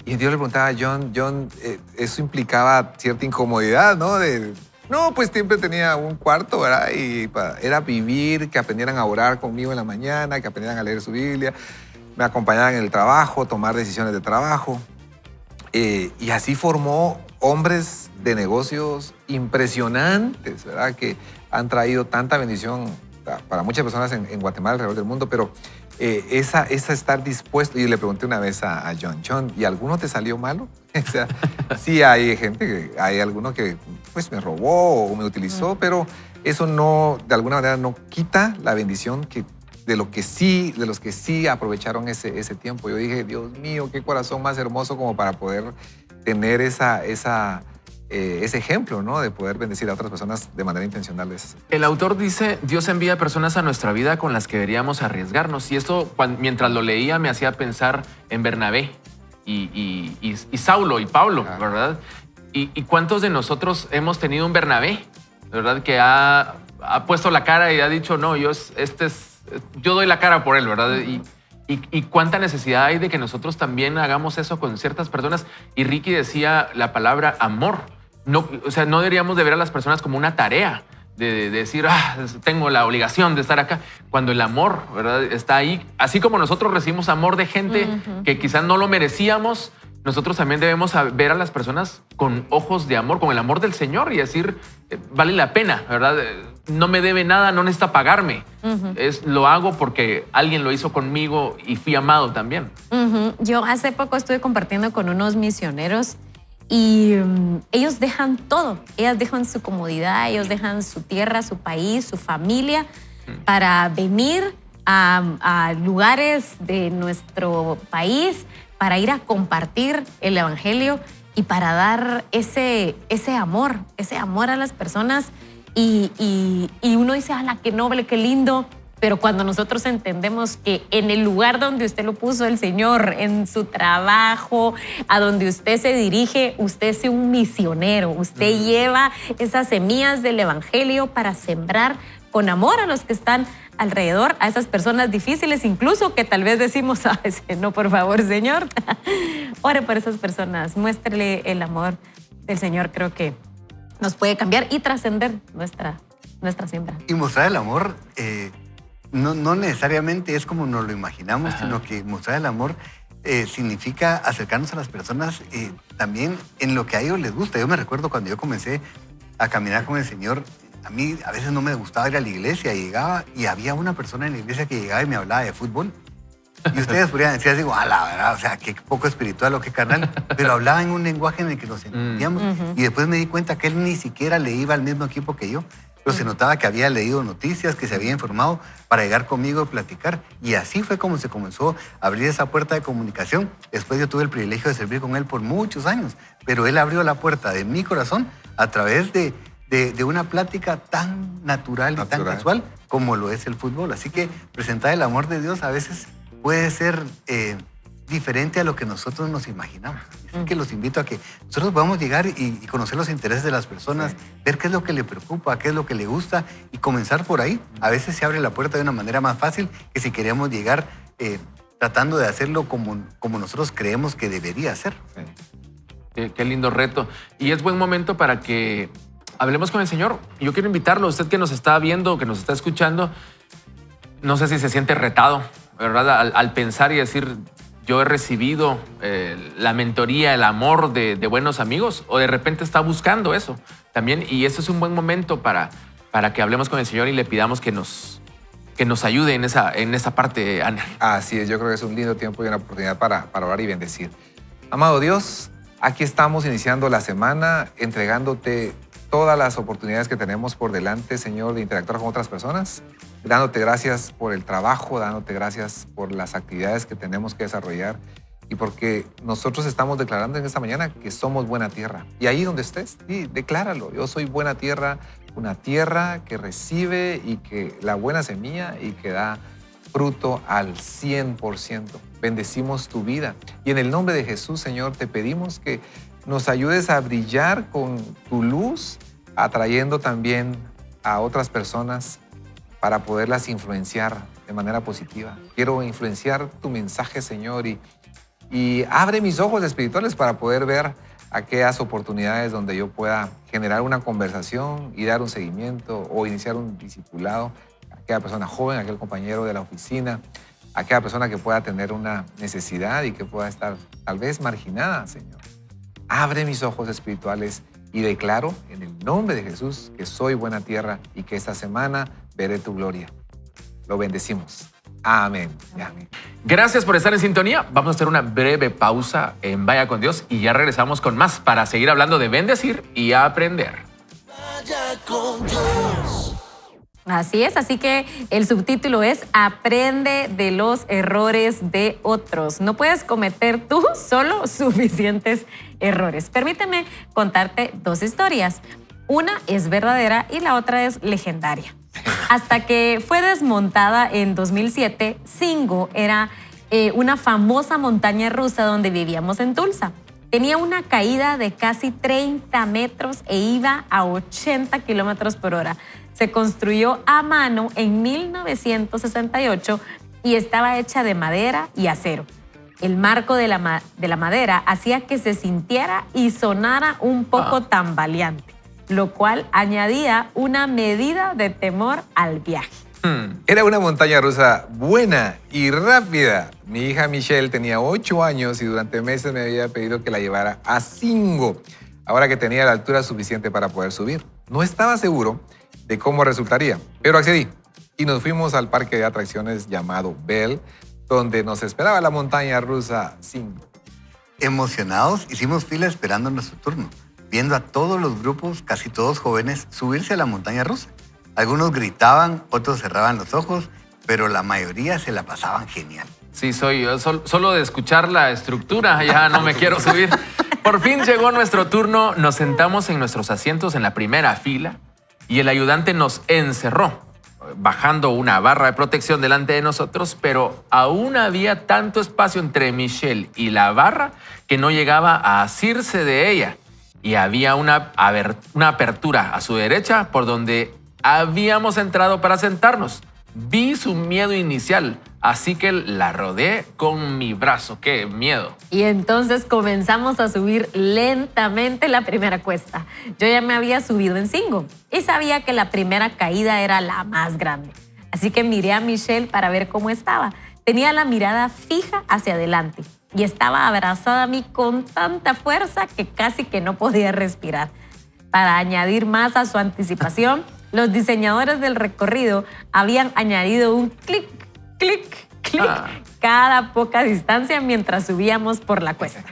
Y Dios le preguntaba a John, eso implicaba cierta incomodidad, ¿no? No, pues siempre tenía un cuarto, ¿verdad? Y era vivir, que aprendieran a orar conmigo en la mañana, que aprendieran a leer su Biblia, me acompañaban en el trabajo, tomar decisiones de trabajo. Y así formó hombres de negocios impresionantes, ¿verdad? Que han traído tanta bendición para muchas personas en Guatemala, alrededor del mundo, pero esa estar dispuesto, y le pregunté una vez a John, ¿y alguno te salió malo? O sea, sí hay gente, hay alguno que pues me robó o me utilizó, pero eso no, de alguna manera no quita la bendición de los que sí aprovecharon ese tiempo. Yo dije, Dios mío, qué corazón más hermoso como para poder tener ese ejemplo, ¿no? De poder bendecir a otras personas de manera intencional. El autor dice, Dios envía personas a nuestra vida con las que deberíamos arriesgarnos. Y esto, mientras lo leía, me hacía pensar en Bernabé y Saulo y Pablo, ¿verdad? Y cuántos de nosotros hemos tenido un Bernabé, ¿verdad? Que ha puesto la cara y ha dicho, no, yo doy la cara por él, ¿verdad? Y cuánta necesidad hay de que nosotros también hagamos eso con ciertas personas. Y Ricky decía la palabra amor. No, o sea, no deberíamos de ver a las personas como una tarea. de decir, tengo la obligación de estar acá, cuando el amor, ¿verdad?, está ahí. Así como nosotros recibimos amor de gente que quizás no lo merecíamos, nosotros también debemos ver a las personas con ojos de amor, con el amor del Señor y decir, vale la pena, ¿verdad? No me debe nada, no necesita pagarme. Lo hago porque alguien lo hizo conmigo y fui amado también. Yo hace poco estuve compartiendo con unos misioneros y ellos dejan todo. Ellas dejan su comodidad, ellos dejan su tierra, su país, su familia para venir a lugares de nuestro país, para ir a compartir el evangelio y para dar ese amor a las personas. Y uno dice, ¡ala, qué noble, qué lindo! Pero cuando nosotros entendemos que en el lugar donde usted lo puso el Señor, en su trabajo, a donde usted se dirige, usted es un misionero. Usted lleva esas semillas del evangelio para sembrar con amor a los que están alrededor, a esas personas difíciles, incluso que tal vez decimos, no, por favor, Señor. Ore por esas personas, muéstrele el amor del Señor. Creo que nos puede cambiar y trascender nuestra siembra. Y mostrar el amor no necesariamente es como nos lo imaginamos, sino que mostrar el amor significa acercarnos a las personas también en lo que a ellos les gusta. Yo me recuerdo cuando yo comencé a caminar con el Señor, a mí a veces no me gustaba ir a la iglesia, y llegaba y había una persona en la iglesia que llegaba y me hablaba de fútbol. Y ustedes podrían decir, digo, la verdad, o sea, qué poco espiritual o qué carnal, pero hablaba en un lenguaje en el que nos entendíamos. Y después me di cuenta que él ni siquiera le iba al mismo equipo que yo, pero se notaba que había leído noticias, que se había informado para llegar conmigo y platicar. Y así fue como se comenzó a abrir esa puerta de comunicación. Después yo tuve el privilegio de servir con él por muchos años, pero él abrió la puerta de mi corazón a través de una plática tan natural y tan casual como lo es el fútbol. Así que presentar el amor de Dios a veces puede ser diferente a lo que nosotros nos imaginamos. Así que los invito a que nosotros podamos llegar y conocer los intereses de las personas, ver qué es lo que le preocupa, qué es lo que le gusta y comenzar por ahí. A veces se abre la puerta de una manera más fácil que si queremos llegar tratando de hacerlo como nosotros creemos que debería ser. Qué lindo reto. Y es buen momento para que hablemos con el Señor. Yo quiero invitarlo, usted que nos está viendo, que nos está escuchando, no sé si se siente retado, ¿verdad? Al pensar y decir, yo he recibido la mentoría, el amor de buenos amigos, o de repente está buscando eso también. Y eso es un buen momento para que hablemos con el Señor y le pidamos que nos ayude en esa parte, Ana. Así es, yo creo que es un lindo tiempo y una oportunidad para orar y bendecir. Amado Dios, aquí estamos iniciando la semana entregándote todas las oportunidades que tenemos por delante, Señor, de interactuar con otras personas, dándote gracias por el trabajo, dándote gracias por las actividades que tenemos que desarrollar y porque nosotros estamos declarando en esta mañana que somos buena tierra. Y ahí donde estés, sí, decláralo. Yo soy buena tierra, una tierra que recibe y que la buena semilla y que da fruto al 100%. Bendecimos tu vida. Y en el nombre de Jesús, Señor, te pedimos que nos ayudes a brillar con tu luz, atrayendo también a otras personas para poderlas influenciar de manera positiva. Quiero influenciar tu mensaje, Señor, y abre mis ojos espirituales para poder ver aquellas oportunidades donde yo pueda generar una conversación y dar un seguimiento o iniciar un discipulado a aquella persona joven, a aquel compañero de la oficina, a aquella persona que pueda tener una necesidad y que pueda estar tal vez marginada, Señor. Abre mis ojos espirituales y declaro en el nombre de Jesús que soy buena tierra y que esta semana veré tu gloria. Lo bendecimos. Amén. Amén. Gracias por estar en sintonía. Vamos a hacer una breve pausa en Vaya con Dios y ya regresamos con más para seguir hablando de bendecir y aprender. Vaya con Dios. Así es, así que el subtítulo es Aprende de los errores de otros. No puedes cometer tú solo suficientes errores. Permíteme contarte dos historias. Una es verdadera y la otra es legendaria. Hasta que fue desmontada en 2007, Singo era una famosa montaña rusa donde vivíamos en Tulsa. Tenía una caída de casi 30 metros e iba a 80 kilómetros por hora. Se construyó a mano en 1968 y estaba hecha de madera y acero. El marco de la madera hacía que se sintiera y sonara un poco tambaleante. lo cual añadía una medida de temor al viaje. Era una montaña rusa buena y rápida. Mi hija Michelle tenía 8 años y durante meses me había pedido que la llevara a Singo, ahora que tenía la altura suficiente para poder subir. No estaba seguro de cómo resultaría, pero accedí y nos fuimos al parque de atracciones llamado Bell, donde nos esperaba la montaña rusa Singo. Emocionados, hicimos fila esperando nuestro turno, viendo a todos los grupos, casi todos jóvenes, subirse a la montaña rusa. Algunos gritaban, otros cerraban los ojos, pero la mayoría se la pasaban genial. Sí, soy yo. Solo de escuchar la estructura ya no me quiero subir. Por fin llegó nuestro turno, nos sentamos en nuestros asientos en la primera fila y el ayudante nos encerró, bajando una barra de protección delante de nosotros, pero aún había tanto espacio entre Michelle y la barra que no llegaba a asirse de ella. Y había una apertura a su derecha por donde habíamos entrado para sentarnos. Vi su miedo inicial, así que la rodeé con mi brazo. ¡Qué miedo! Y entonces comenzamos a subir lentamente la primera cuesta. Yo ya me había subido en Singo y sabía que la primera caída era la más grande. Así que miré a Michelle para ver cómo estaba. Tenía la mirada fija hacia adelante y estaba abrazada a mí con tanta fuerza que casi que no podía respirar. Para añadir más a su anticipación, los diseñadores del recorrido habían añadido un clic, clic, clic cada poca distancia mientras subíamos por la cuesta.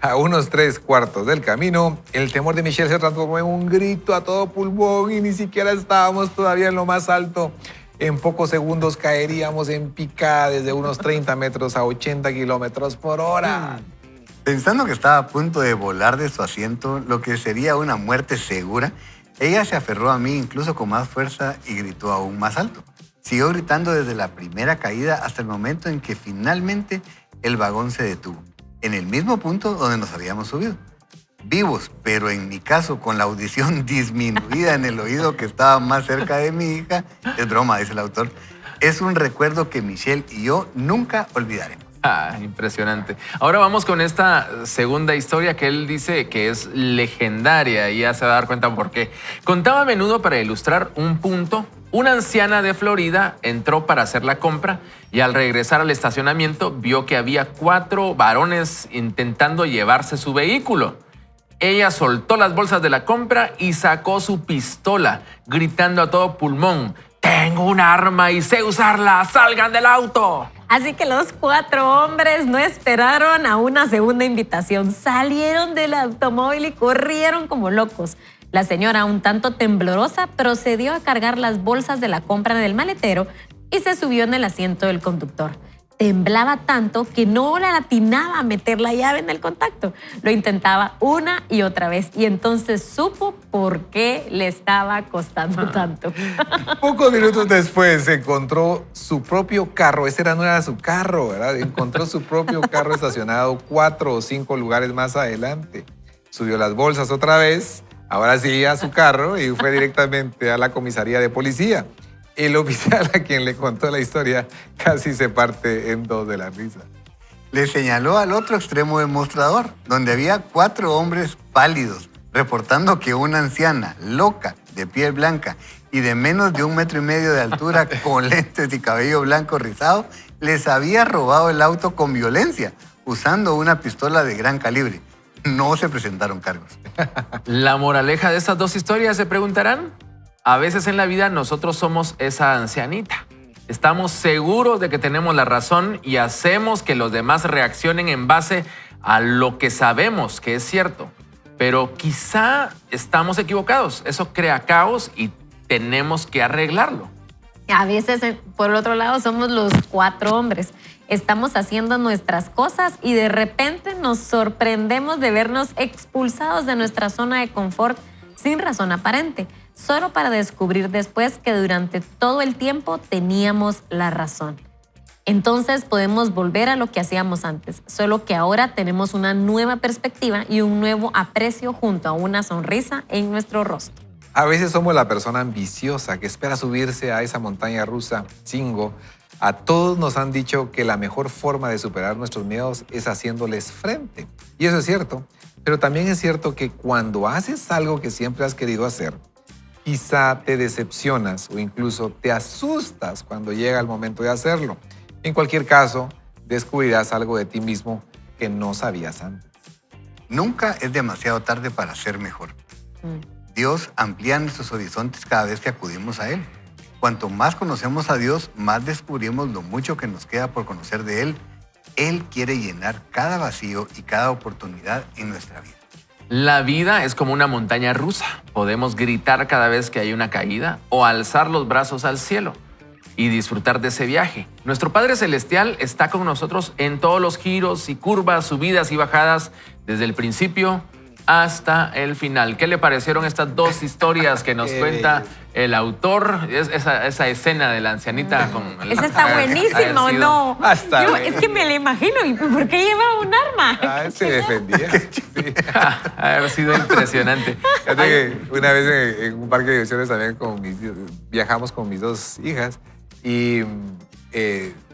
A unos 3/4 del camino, el temor de Michelle se transformó en un grito a todo pulmón y ni siquiera estábamos todavía en lo más alto. En pocos segundos caeríamos en picada desde unos 30 metros a 80 kilómetros por hora. Pensando que estaba a punto de volar de su asiento, lo que sería una muerte segura, ella se aferró a mí incluso con más fuerza y gritó aún más alto. Siguió gritando desde la primera caída hasta el momento en que finalmente el vagón se detuvo, en el mismo punto donde nos habíamos subido. Vivos, pero en mi caso con la audición disminuida en el oído que estaba más cerca de mi hija, es broma, dice el autor, es un recuerdo que Michelle y yo nunca olvidaremos. Impresionante. Ahora vamos con esta segunda historia que él dice que es legendaria y ya se va a dar cuenta por qué. Contaba a menudo para ilustrar un punto. Una anciana de Florida entró para hacer la compra y al regresar al estacionamiento vio que había 4 varones intentando llevarse su vehículo. Ella soltó las bolsas de la compra y sacó su pistola, gritando a todo pulmón: «Tengo un arma y sé usarla, salgan del auto». Así que los 4 hombres no esperaron a una segunda invitación. Salieron del automóvil y corrieron como locos. La señora, un tanto temblorosa, procedió a cargar las bolsas de la compra en el maletero y se subió en el asiento del conductor. Temblaba tanto que no le atinaba a meter la llave en el contacto. Lo intentaba una y otra vez y entonces supo por qué le estaba costando tanto. Pocos minutos después encontró su propio carro. No era su carro, ¿verdad? Encontró su propio carro estacionado 4 o 5 lugares más adelante. Subió las bolsas otra vez, ahora sí a su carro y fue directamente a la comisaría de policía. El oficial a quien le contó la historia casi se parte en 2 de la risa. Le señaló al otro extremo del mostrador, donde había 4 hombres pálidos, reportando que una anciana, loca, de piel blanca y de menos de 1,5 metros de altura, con lentes y cabello blanco rizado, les había robado el auto con violencia, usando una pistola de gran calibre. No se presentaron cargos. La moraleja de estas 2 historias, se preguntarán. A veces en la vida nosotros somos esa ancianita. Estamos seguros de que tenemos la razón y hacemos que los demás reaccionen en base a lo que sabemos que es cierto. Pero quizá estamos equivocados. Eso crea caos y tenemos que arreglarlo. A veces, por el otro lado, somos los 4 hombres. Estamos haciendo nuestras cosas y de repente nos sorprendemos de vernos expulsados de nuestra zona de confort sin razón aparente, solo para descubrir después que durante todo el tiempo teníamos la razón. Entonces podemos volver a lo que hacíamos antes, solo que ahora tenemos una nueva perspectiva y un nuevo aprecio junto a una sonrisa en nuestro rostro. A veces somos la persona ambiciosa que espera subirse a esa montaña rusa Singo. A todos nos han dicho que la mejor forma de superar nuestros miedos es haciéndoles frente. Y eso es cierto. Pero también es cierto que cuando haces algo que siempre has querido hacer, quizá te decepcionas o incluso te asustas cuando llega el momento de hacerlo. En cualquier caso, descubrirás algo de ti mismo que no sabías antes. Nunca es demasiado tarde para ser mejor. Dios amplía nuestros horizontes cada vez que acudimos a Él. Cuanto más conocemos a Dios, más descubrimos lo mucho que nos queda por conocer de Él. Él quiere llenar cada vacío y cada oportunidad en nuestra vida. La vida es como una montaña rusa. Podemos gritar cada vez que hay una caída o alzar los brazos al cielo y disfrutar de ese viaje. Nuestro Padre Celestial está con nosotros en todos los giros y curvas, subidas y bajadas, desde el principio hasta el final. ¿Qué le parecieron estas dos historias que nos cuenta el autor? Esa escena de la ancianita con... Esa está buenísima, ¿o no? Hasta Es que me la imagino. ¿Y por qué lleva un arma? Se defendía. Sí. Ha haber sido impresionante. Fíjate que una vez en un parque de diversiones también viajamos con mis dos hijas y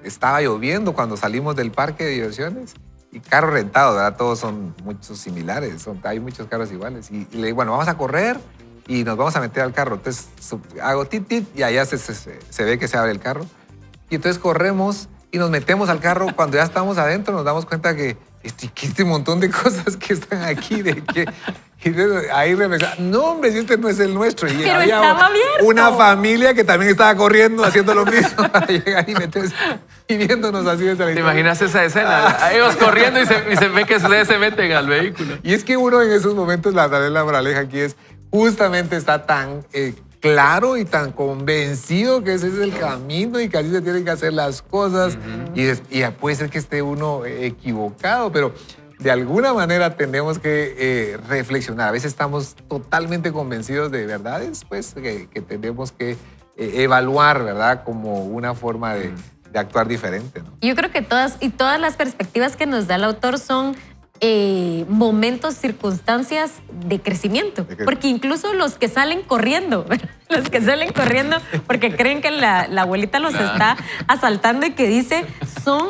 estaba lloviendo cuando salimos del parque de diversiones y carros rentados, ¿verdad? Todos son muchos similares, hay muchos carros iguales. Y le digo, bueno, vamos a correr y nos vamos a meter al carro. Entonces hago tit, tit y allá se ve que se abre el carro. Y entonces corremos y nos metemos al carro. Cuando ya estamos adentro nos damos cuenta que este montón de cosas que están aquí, de que... Y ahí regresaba, no hombre, si este no es el nuestro. Y pero había estaba abierto. una familia que también estaba corriendo, haciendo lo mismo para llegar y meterse y viéndonos así desde la ¿Te historia. imaginas esa escena? Ellos corriendo y se ve que ustedes se meten al vehículo. Y es que uno en esos momentos, la moraleja aquí es, justamente está tan claro y tan convencido que ese es el camino y que así se tienen que hacer las cosas. Y puede ser que esté uno equivocado, pero de alguna manera tenemos que reflexionar. A veces estamos totalmente convencidos de verdades, pues, que tenemos que evaluar, ¿verdad? Como una forma de actuar diferente, ¿no? Yo creo que todas las perspectivas que nos da el autor son momentos, circunstancias de crecimiento. Porque incluso los que salen corriendo, los que salen corriendo porque creen que la abuelita los está asaltando y que dice son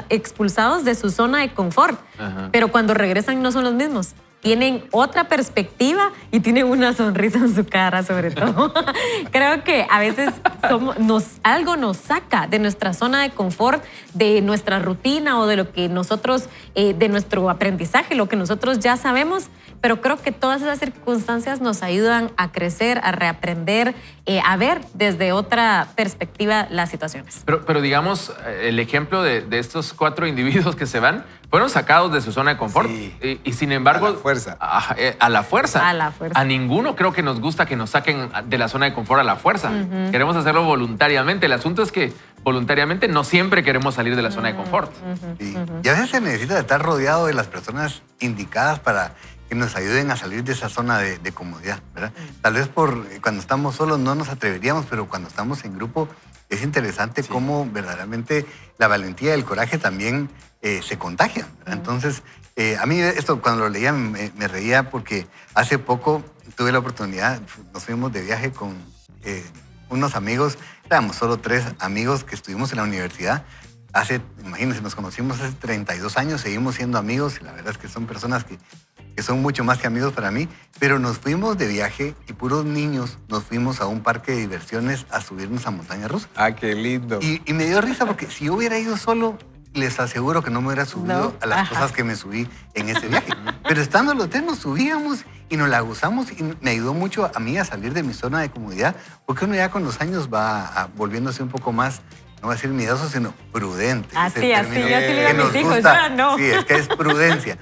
expulsados de su zona de confort. Ajá. Pero cuando regresan no son los mismos. Tienen otra perspectiva y tienen una sonrisa en su cara, sobre todo. Creo que a veces algo nos saca de nuestra zona de confort, de nuestra rutina o de lo que nosotros, de nuestro aprendizaje, lo que nosotros ya sabemos. Pero creo que todas esas circunstancias nos ayudan a crecer, a reaprender, a ver desde otra perspectiva las situaciones. Pero digamos, el ejemplo de estos 4 individuos que se van, fueron sacados de su zona de confort. Sí. Y sin embargo... A la fuerza. A la fuerza. A la fuerza. A ninguno creo que nos gusta que nos saquen de la zona de confort a la fuerza. Queremos hacerlo voluntariamente. El asunto es que voluntariamente no siempre queremos salir de la zona de confort. Sí. Y a veces se necesita estar rodeado de las personas indicadas para que nos ayuden a salir de esa zona de comodidad, ¿verdad? Tal vez cuando estamos solos no nos atreveríamos, pero cuando estamos en grupo es interesante cómo verdaderamente la valentía y el coraje también se contagian, ¿verdad? Entonces, a mí esto cuando lo leía me reía porque hace poco tuve la oportunidad, nos fuimos de viaje con unos amigos, éramos solo 3 amigos que estuvimos en la universidad. Imagínense, nos conocimos hace 32 años, seguimos siendo amigos y la verdad es que son personas que son mucho más que amigos para mí, pero nos fuimos de viaje y puros niños nos fuimos a un parque de diversiones a subirnos a montañas rusas. Ah, qué lindo. Y me dio risa porque si yo hubiera ido solo, les aseguro que no me hubiera subido a las cosas que me subí en ese viaje. Pero estando en el hotel nos subíamos y nos la gozamos y me ayudó mucho a mí a salir de mi zona de comodidad, porque uno ya con los años va volviéndose un poco más, no voy a decir miedoso, sino prudente. Así, yo así le digo a mis hijos, gusta. yo no. Sí, es que es prudencia.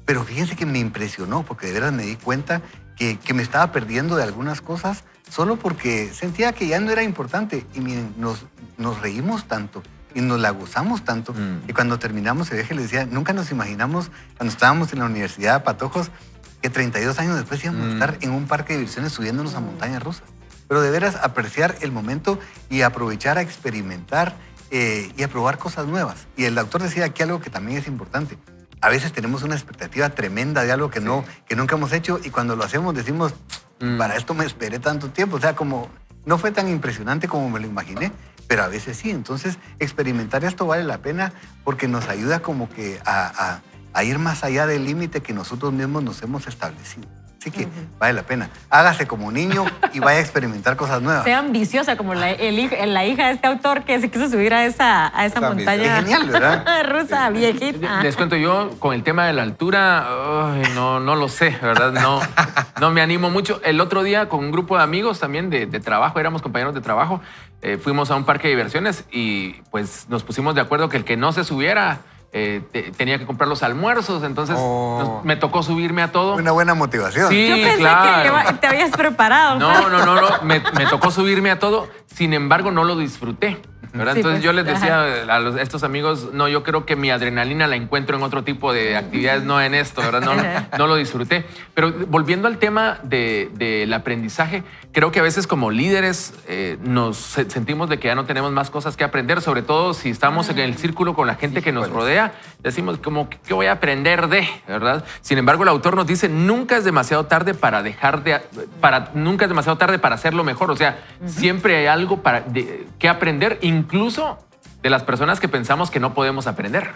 Pero fíjense que me impresionó, porque de veras me di cuenta que me estaba perdiendo de algunas cosas solo porque sentía que ya no era importante. Y miren, nos reímos tanto y nos la gozamos tanto. Y cuando terminamos el viaje les decía, nunca nos imaginamos, cuando estábamos en la Universidad de Patojos, que 32 años después íbamos a estar en un parque de diversiones subiéndonos a montañas rusas. Pero de veras apreciar el momento y aprovechar a experimentar y a probar cosas nuevas. Y el autor decía aquí algo que también es importante. A veces tenemos una expectativa tremenda de algo que nunca hemos hecho y cuando lo hacemos decimos, para esto me esperé tanto tiempo. O sea, como no fue tan impresionante como me lo imaginé, pero a veces sí. Entonces, experimentar esto vale la pena porque nos ayuda como que a a ir más allá del límite que nosotros mismos nos hemos establecido. Así que vale la pena. Hágase como niño y vaya a experimentar cosas nuevas. Sea ambiciosa como la hija de este autor que se quiso subir a esa montaña. Es genial, ¿verdad? Rusa, viejita. Les cuento, yo con el tema de la altura, no lo sé, ¿verdad? No me animo mucho. El otro día con un grupo de amigos también de trabajo, éramos compañeros de trabajo, fuimos a un parque de diversiones y pues nos pusimos de acuerdo que el que no se subiera tenía que comprar los almuerzos, entonces me tocó subirme a todo. Una buena motivación. Sí, Yo pensé claro. que te habías preparado. No. Me tocó subirme a todo. Sin embargo, no lo disfruté, ¿verdad? Sí, Entonces pues, yo les decía a estos amigos, no, yo creo que mi adrenalina la encuentro en otro tipo de actividades, no en esto, ¿verdad? No lo disfruté. Pero volviendo al tema del aprendizaje, creo que a veces como líderes nos sentimos de que ya no tenemos más cosas que aprender, sobre todo si estamos en el círculo con la gente que nos rodea, decimos como, ¿qué voy a aprender de? ¿Verdad? Sin embargo, el autor nos dice, nunca es demasiado tarde para nunca es demasiado tarde para hacerlo mejor. O sea, siempre hay algo que aprender, incluso de las personas que pensamos que no podemos aprender.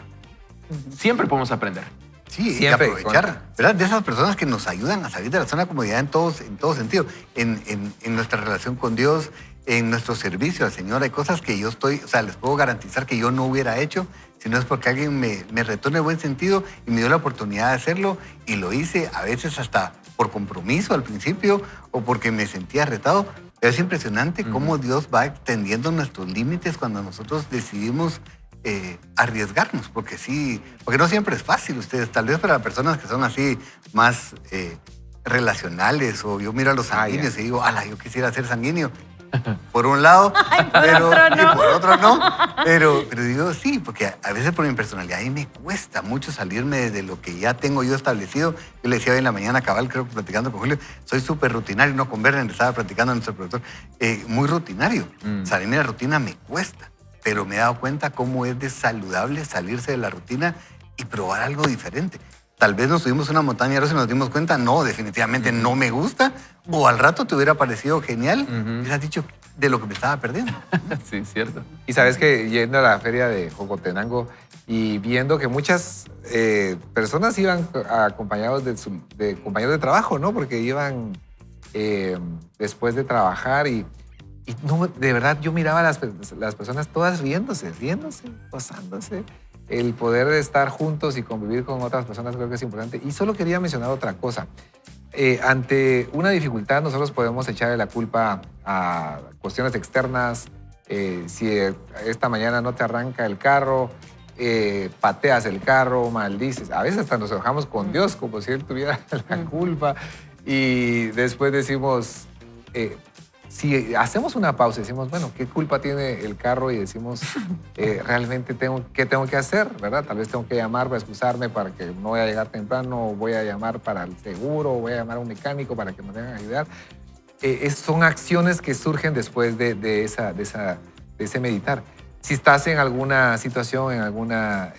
Siempre podemos aprender. Sí, Siempre, y aprovechar, ¿verdad? De esas personas que nos ayudan a salir de la zona de comodidad en todo sentido. En nuestra relación con Dios, en nuestro servicio al Señor, hay cosas que yo les puedo garantizar que yo no hubiera hecho, si no es porque alguien me retó en el buen sentido y me dio la oportunidad de hacerlo, y lo hice a veces hasta por compromiso al principio o porque me sentía retado. Pero es impresionante cómo Dios va extendiendo nuestros límites cuando nosotros decidimos arriesgarnos, porque no siempre es fácil. Ustedes, tal vez para las personas que son así más relacionales, o yo miro a los sanguíneos y digo, ala, yo quisiera ser sanguíneo. Por un lado, pero por otro no. Pero digo, sí, porque a veces por mi personalidad a mí me cuesta mucho salirme de lo que ya tengo yo establecido. Yo le decía hoy en la mañana, cabal, creo que platicando con Julio, soy súper rutinario, no con Berner, estaba platicando a nuestro productor, muy rutinario. Salirme de la rutina me cuesta, pero me he dado cuenta cómo es de saludable salirse de la rutina y probar algo diferente. Tal vez nos subimos a una montaña rusa y nos dimos cuenta, no, definitivamente no me gusta, o al rato te hubiera parecido genial y hubieras dicho de lo que me estaba perdiendo. Sí, cierto. Y sabes que yendo a la feria de Jocotenango y viendo que muchas personas iban acompañados de compañeros de trabajo, ¿no? Porque iban después de trabajar y no, de verdad yo miraba a las personas todas riéndose, gozándose. El poder estar juntos y convivir con otras personas creo que es importante. Y solo quería mencionar otra cosa. Ante una dificultad nosotros podemos echarle la culpa a cuestiones externas. Si esta mañana no te arranca el carro, pateas el carro, maldices. A veces hasta nos enojamos con Dios como si Él tuviera la culpa. Y después decimos... si hacemos una pausa y decimos, bueno, ¿qué culpa tiene el carro? Y decimos, realmente, ¿qué tengo que hacer? ¿Verdad? Tal vez tengo que llamar para excusarme para que no voy a llegar temprano, o voy a llamar para el seguro, o voy a llamar a un mecánico para que me vengan a ayudar. Son acciones que surgen después de ese meditar. Si estás en alguna situación, en alguna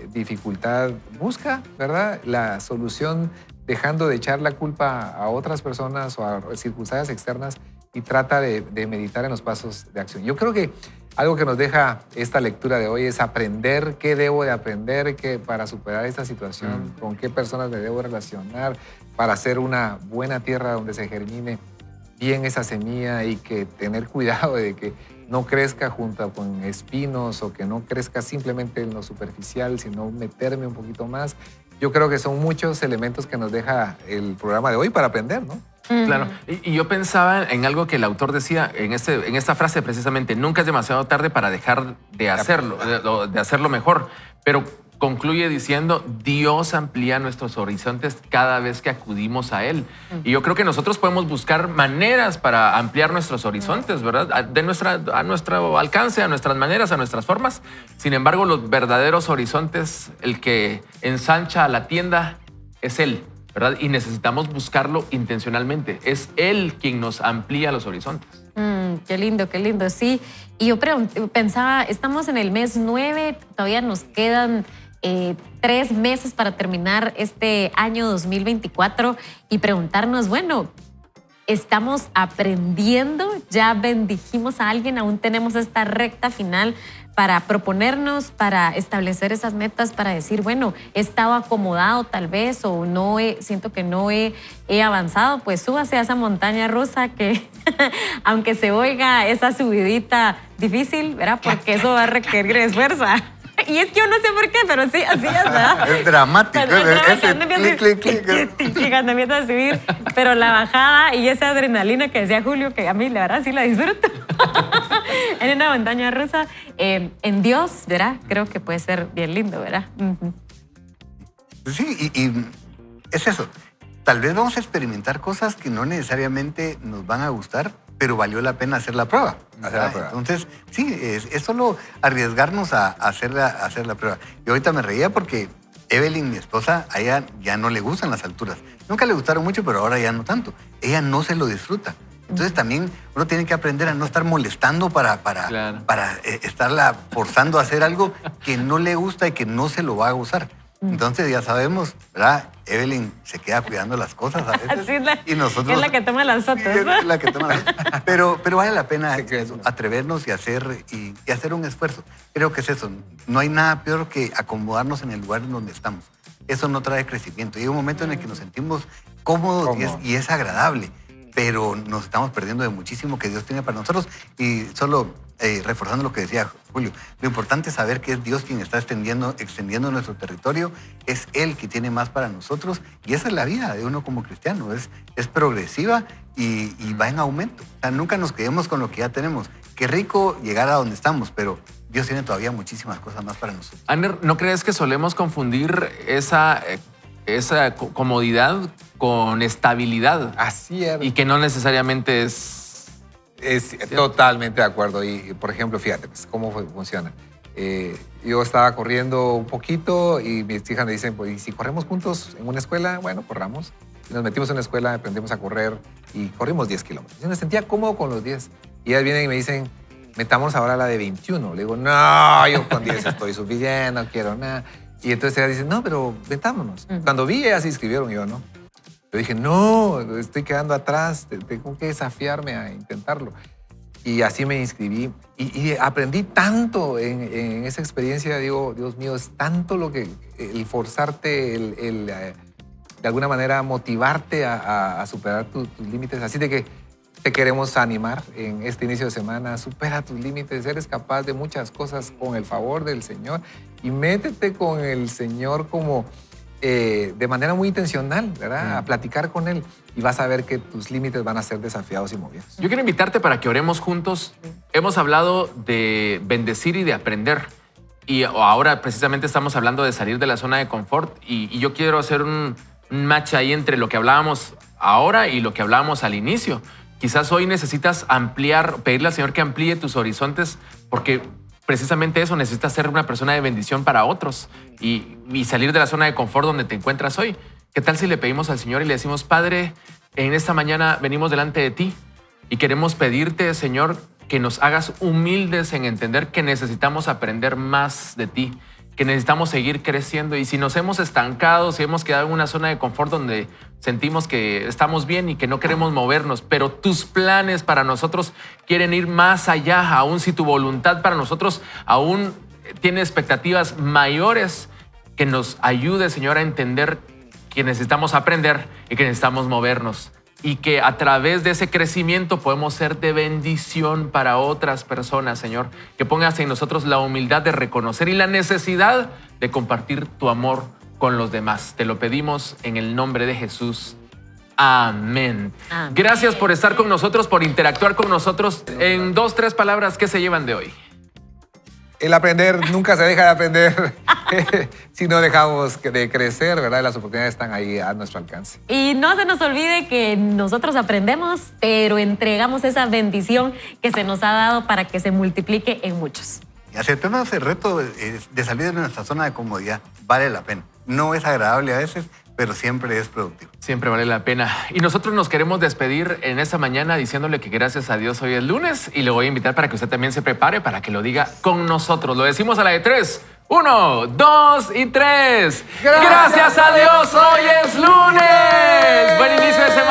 dificultad, busca, ¿verdad?, la solución, dejando de echar la culpa a otras personas o a circunstancias externas, y trata de meditar en los pasos de acción. Yo creo que algo que nos deja esta lectura de hoy es aprender qué debo de aprender para superar esta situación, con qué personas me debo relacionar para hacer una buena tierra donde se germine bien esa semilla, y que tener cuidado de que no crezca junto con espinos, o que no crezca simplemente en lo superficial, sino meterme un poquito más. Yo creo que son muchos elementos que nos deja el programa de hoy para aprender, ¿no? Claro. Y yo pensaba en algo que el autor decía en esta frase precisamente: nunca es demasiado tarde para dejar de hacerlo, de hacerlo mejor. Pero concluye diciendo, Dios amplía nuestros horizontes cada vez que acudimos a Él. Y yo creo que nosotros podemos buscar maneras para ampliar nuestros horizontes, ¿verdad? A nuestro alcance, a nuestras maneras, a nuestras formas. Sin embargo, los verdaderos horizontes, el que ensancha la tienda, es Él, ¿verdad? Y necesitamos buscarlo intencionalmente. Es Él quien nos amplía los horizontes. Qué lindo, sí. Y yo pensaba, estamos en el mes 9, todavía nos quedan 3 meses para terminar este año 2024, y preguntarnos, bueno, ¿estamos aprendiendo ya bendijimos a alguien, aún tenemos esta recta final para proponernos, para establecer esas metas, para decir, bueno, he estado acomodado tal vez o siento que no he avanzado, pues súbase a esa montaña rusa que aunque se oiga esa subidita difícil, ¿verdad? Porque eso va a requerir esfuerzo. Y es que yo no sé por qué, pero sí, así es, ¿verdad? Es dramático. Cuando empieza a subir, pero la bajada y esa adrenalina que decía Julio, que a mí la verdad sí la disfruto. En una montaña rusa, en Dios, ¿verdad? Creo que puede ser bien lindo, ¿verdad? Sí, y es eso. Tal vez vamos a experimentar cosas que no necesariamente nos van a gustar, pero valió la pena hacer la prueba. Entonces, sí, es solo arriesgarnos a hacer la prueba. Y ahorita me reía porque Evelyn, mi esposa, a ella ya no le gustan las alturas. Nunca le gustaron mucho, pero ahora ya no tanto. Ella no se lo disfruta. Entonces también uno tiene que aprender a no estar molestando para estarla forzando a hacer algo que no le gusta y que no se lo va a gozar. Entonces ya sabemos, ¿verdad? Evelyn se queda cuidando las cosas a veces. Sí, y nosotros, es la que toma las fotos. Sí, es la que toma las fotos. Pero vale la pena atrevernos y hacer un esfuerzo. Creo que es eso. No hay nada peor que acomodarnos en el lugar en donde estamos. Eso no trae crecimiento. Y hay un momento en el que nos sentimos cómodos y es agradable, pero nos estamos perdiendo de muchísimo que Dios tiene para nosotros. Y solo reforzando lo que decía Julio, lo importante es saber que es Dios quien está extendiendo nuestro territorio, es Él quien tiene más para nosotros, y esa es la vida de uno como cristiano, es progresiva y va en aumento. O sea, nunca nos quedemos con lo que ya tenemos. Qué rico llegar a donde estamos, pero Dios tiene todavía muchísimas cosas más para nosotros. Ander, ¿no crees que solemos confundir esa comodidad con estabilidad? Así es. Y que no necesariamente es totalmente de acuerdo. Y, por ejemplo, fíjate, pues, cómo funciona. Yo estaba corriendo un poquito y mis hijas me dicen, pues, ¿y si corremos juntos en una escuela? Bueno, corramos. Y nos metimos en una escuela, aprendimos a correr y corrimos 10 kilómetros. Yo me sentía cómodo con los 10. Y ellas vienen y me dicen, metamos ahora la de 21. Le digo, no, yo con 10 estoy suficiente, no quiero nada. Y entonces ellas dicen, no, pero metámonos. Cuando vi, ellas se inscribieron, yo no. Yo dije, no, estoy quedando atrás, tengo que desafiarme a intentarlo. Y así me inscribí y aprendí tanto en esa experiencia. Digo, Dios mío, es tanto lo que el forzarte, de alguna manera motivarte a superar tus límites. Así de que te queremos animar en este inicio de semana. Supera tus límites, eres capaz de muchas cosas con el favor del Señor y métete con el Señor como de manera muy intencional, ¿verdad? A platicar con Él y vas a ver que tus límites van a ser desafiados y movidos. Yo quiero invitarte para que oremos juntos. Hemos hablado de bendecir y de aprender. Y ahora precisamente estamos hablando de salir de la zona de confort. Y yo quiero hacer un match ahí entre lo que hablábamos ahora y lo que hablábamos al inicio. Quizás hoy necesitas pedirle al Señor que amplíe tus horizontes porque precisamente eso, necesitas ser una persona de bendición para otros y salir de la zona de confort donde te encuentras hoy. ¿Qué tal si le pedimos al Señor y le decimos, Padre, en esta mañana venimos delante de ti y queremos pedirte, Señor, que nos hagas humildes en entender que necesitamos aprender más de ti, que necesitamos seguir creciendo y si nos hemos estancado, si hemos quedado en una zona de confort donde sentimos que estamos bien y que no queremos movernos, pero tus planes para nosotros quieren ir más allá, aún si tu voluntad para nosotros aún tiene expectativas mayores, que nos ayude, Señor, a entender que necesitamos aprender y que necesitamos movernos y que a través de ese crecimiento podemos ser de bendición para otras personas, Señor. Que pongas en nosotros la humildad de reconocer y la necesidad de compartir tu amor con los demás. Te lo pedimos en el nombre de Jesús. Amén. Amén. Gracias por estar con nosotros, por interactuar con nosotros. En 2, 3 palabras, ¿qué se llevan de hoy? El aprender nunca se deja de aprender si no dejamos de crecer, ¿verdad? Las oportunidades están ahí a nuestro alcance. Y no se nos olvide que nosotros aprendemos, pero entregamos esa bendición que se nos ha dado para que se multiplique en muchos. Y aceptemos el reto de salir de nuestra zona de comodidad. Vale la pena. No es agradable a veces, pero siempre es productivo. Siempre vale la pena. Y nosotros nos queremos despedir en esta mañana diciéndole que gracias a Dios hoy es lunes y le voy a invitar para que usted también se prepare para que lo diga con nosotros. Lo decimos a la de 3. 1, 2 y 3. Gracias a Dios hoy es lunes. Buen inicio de semana.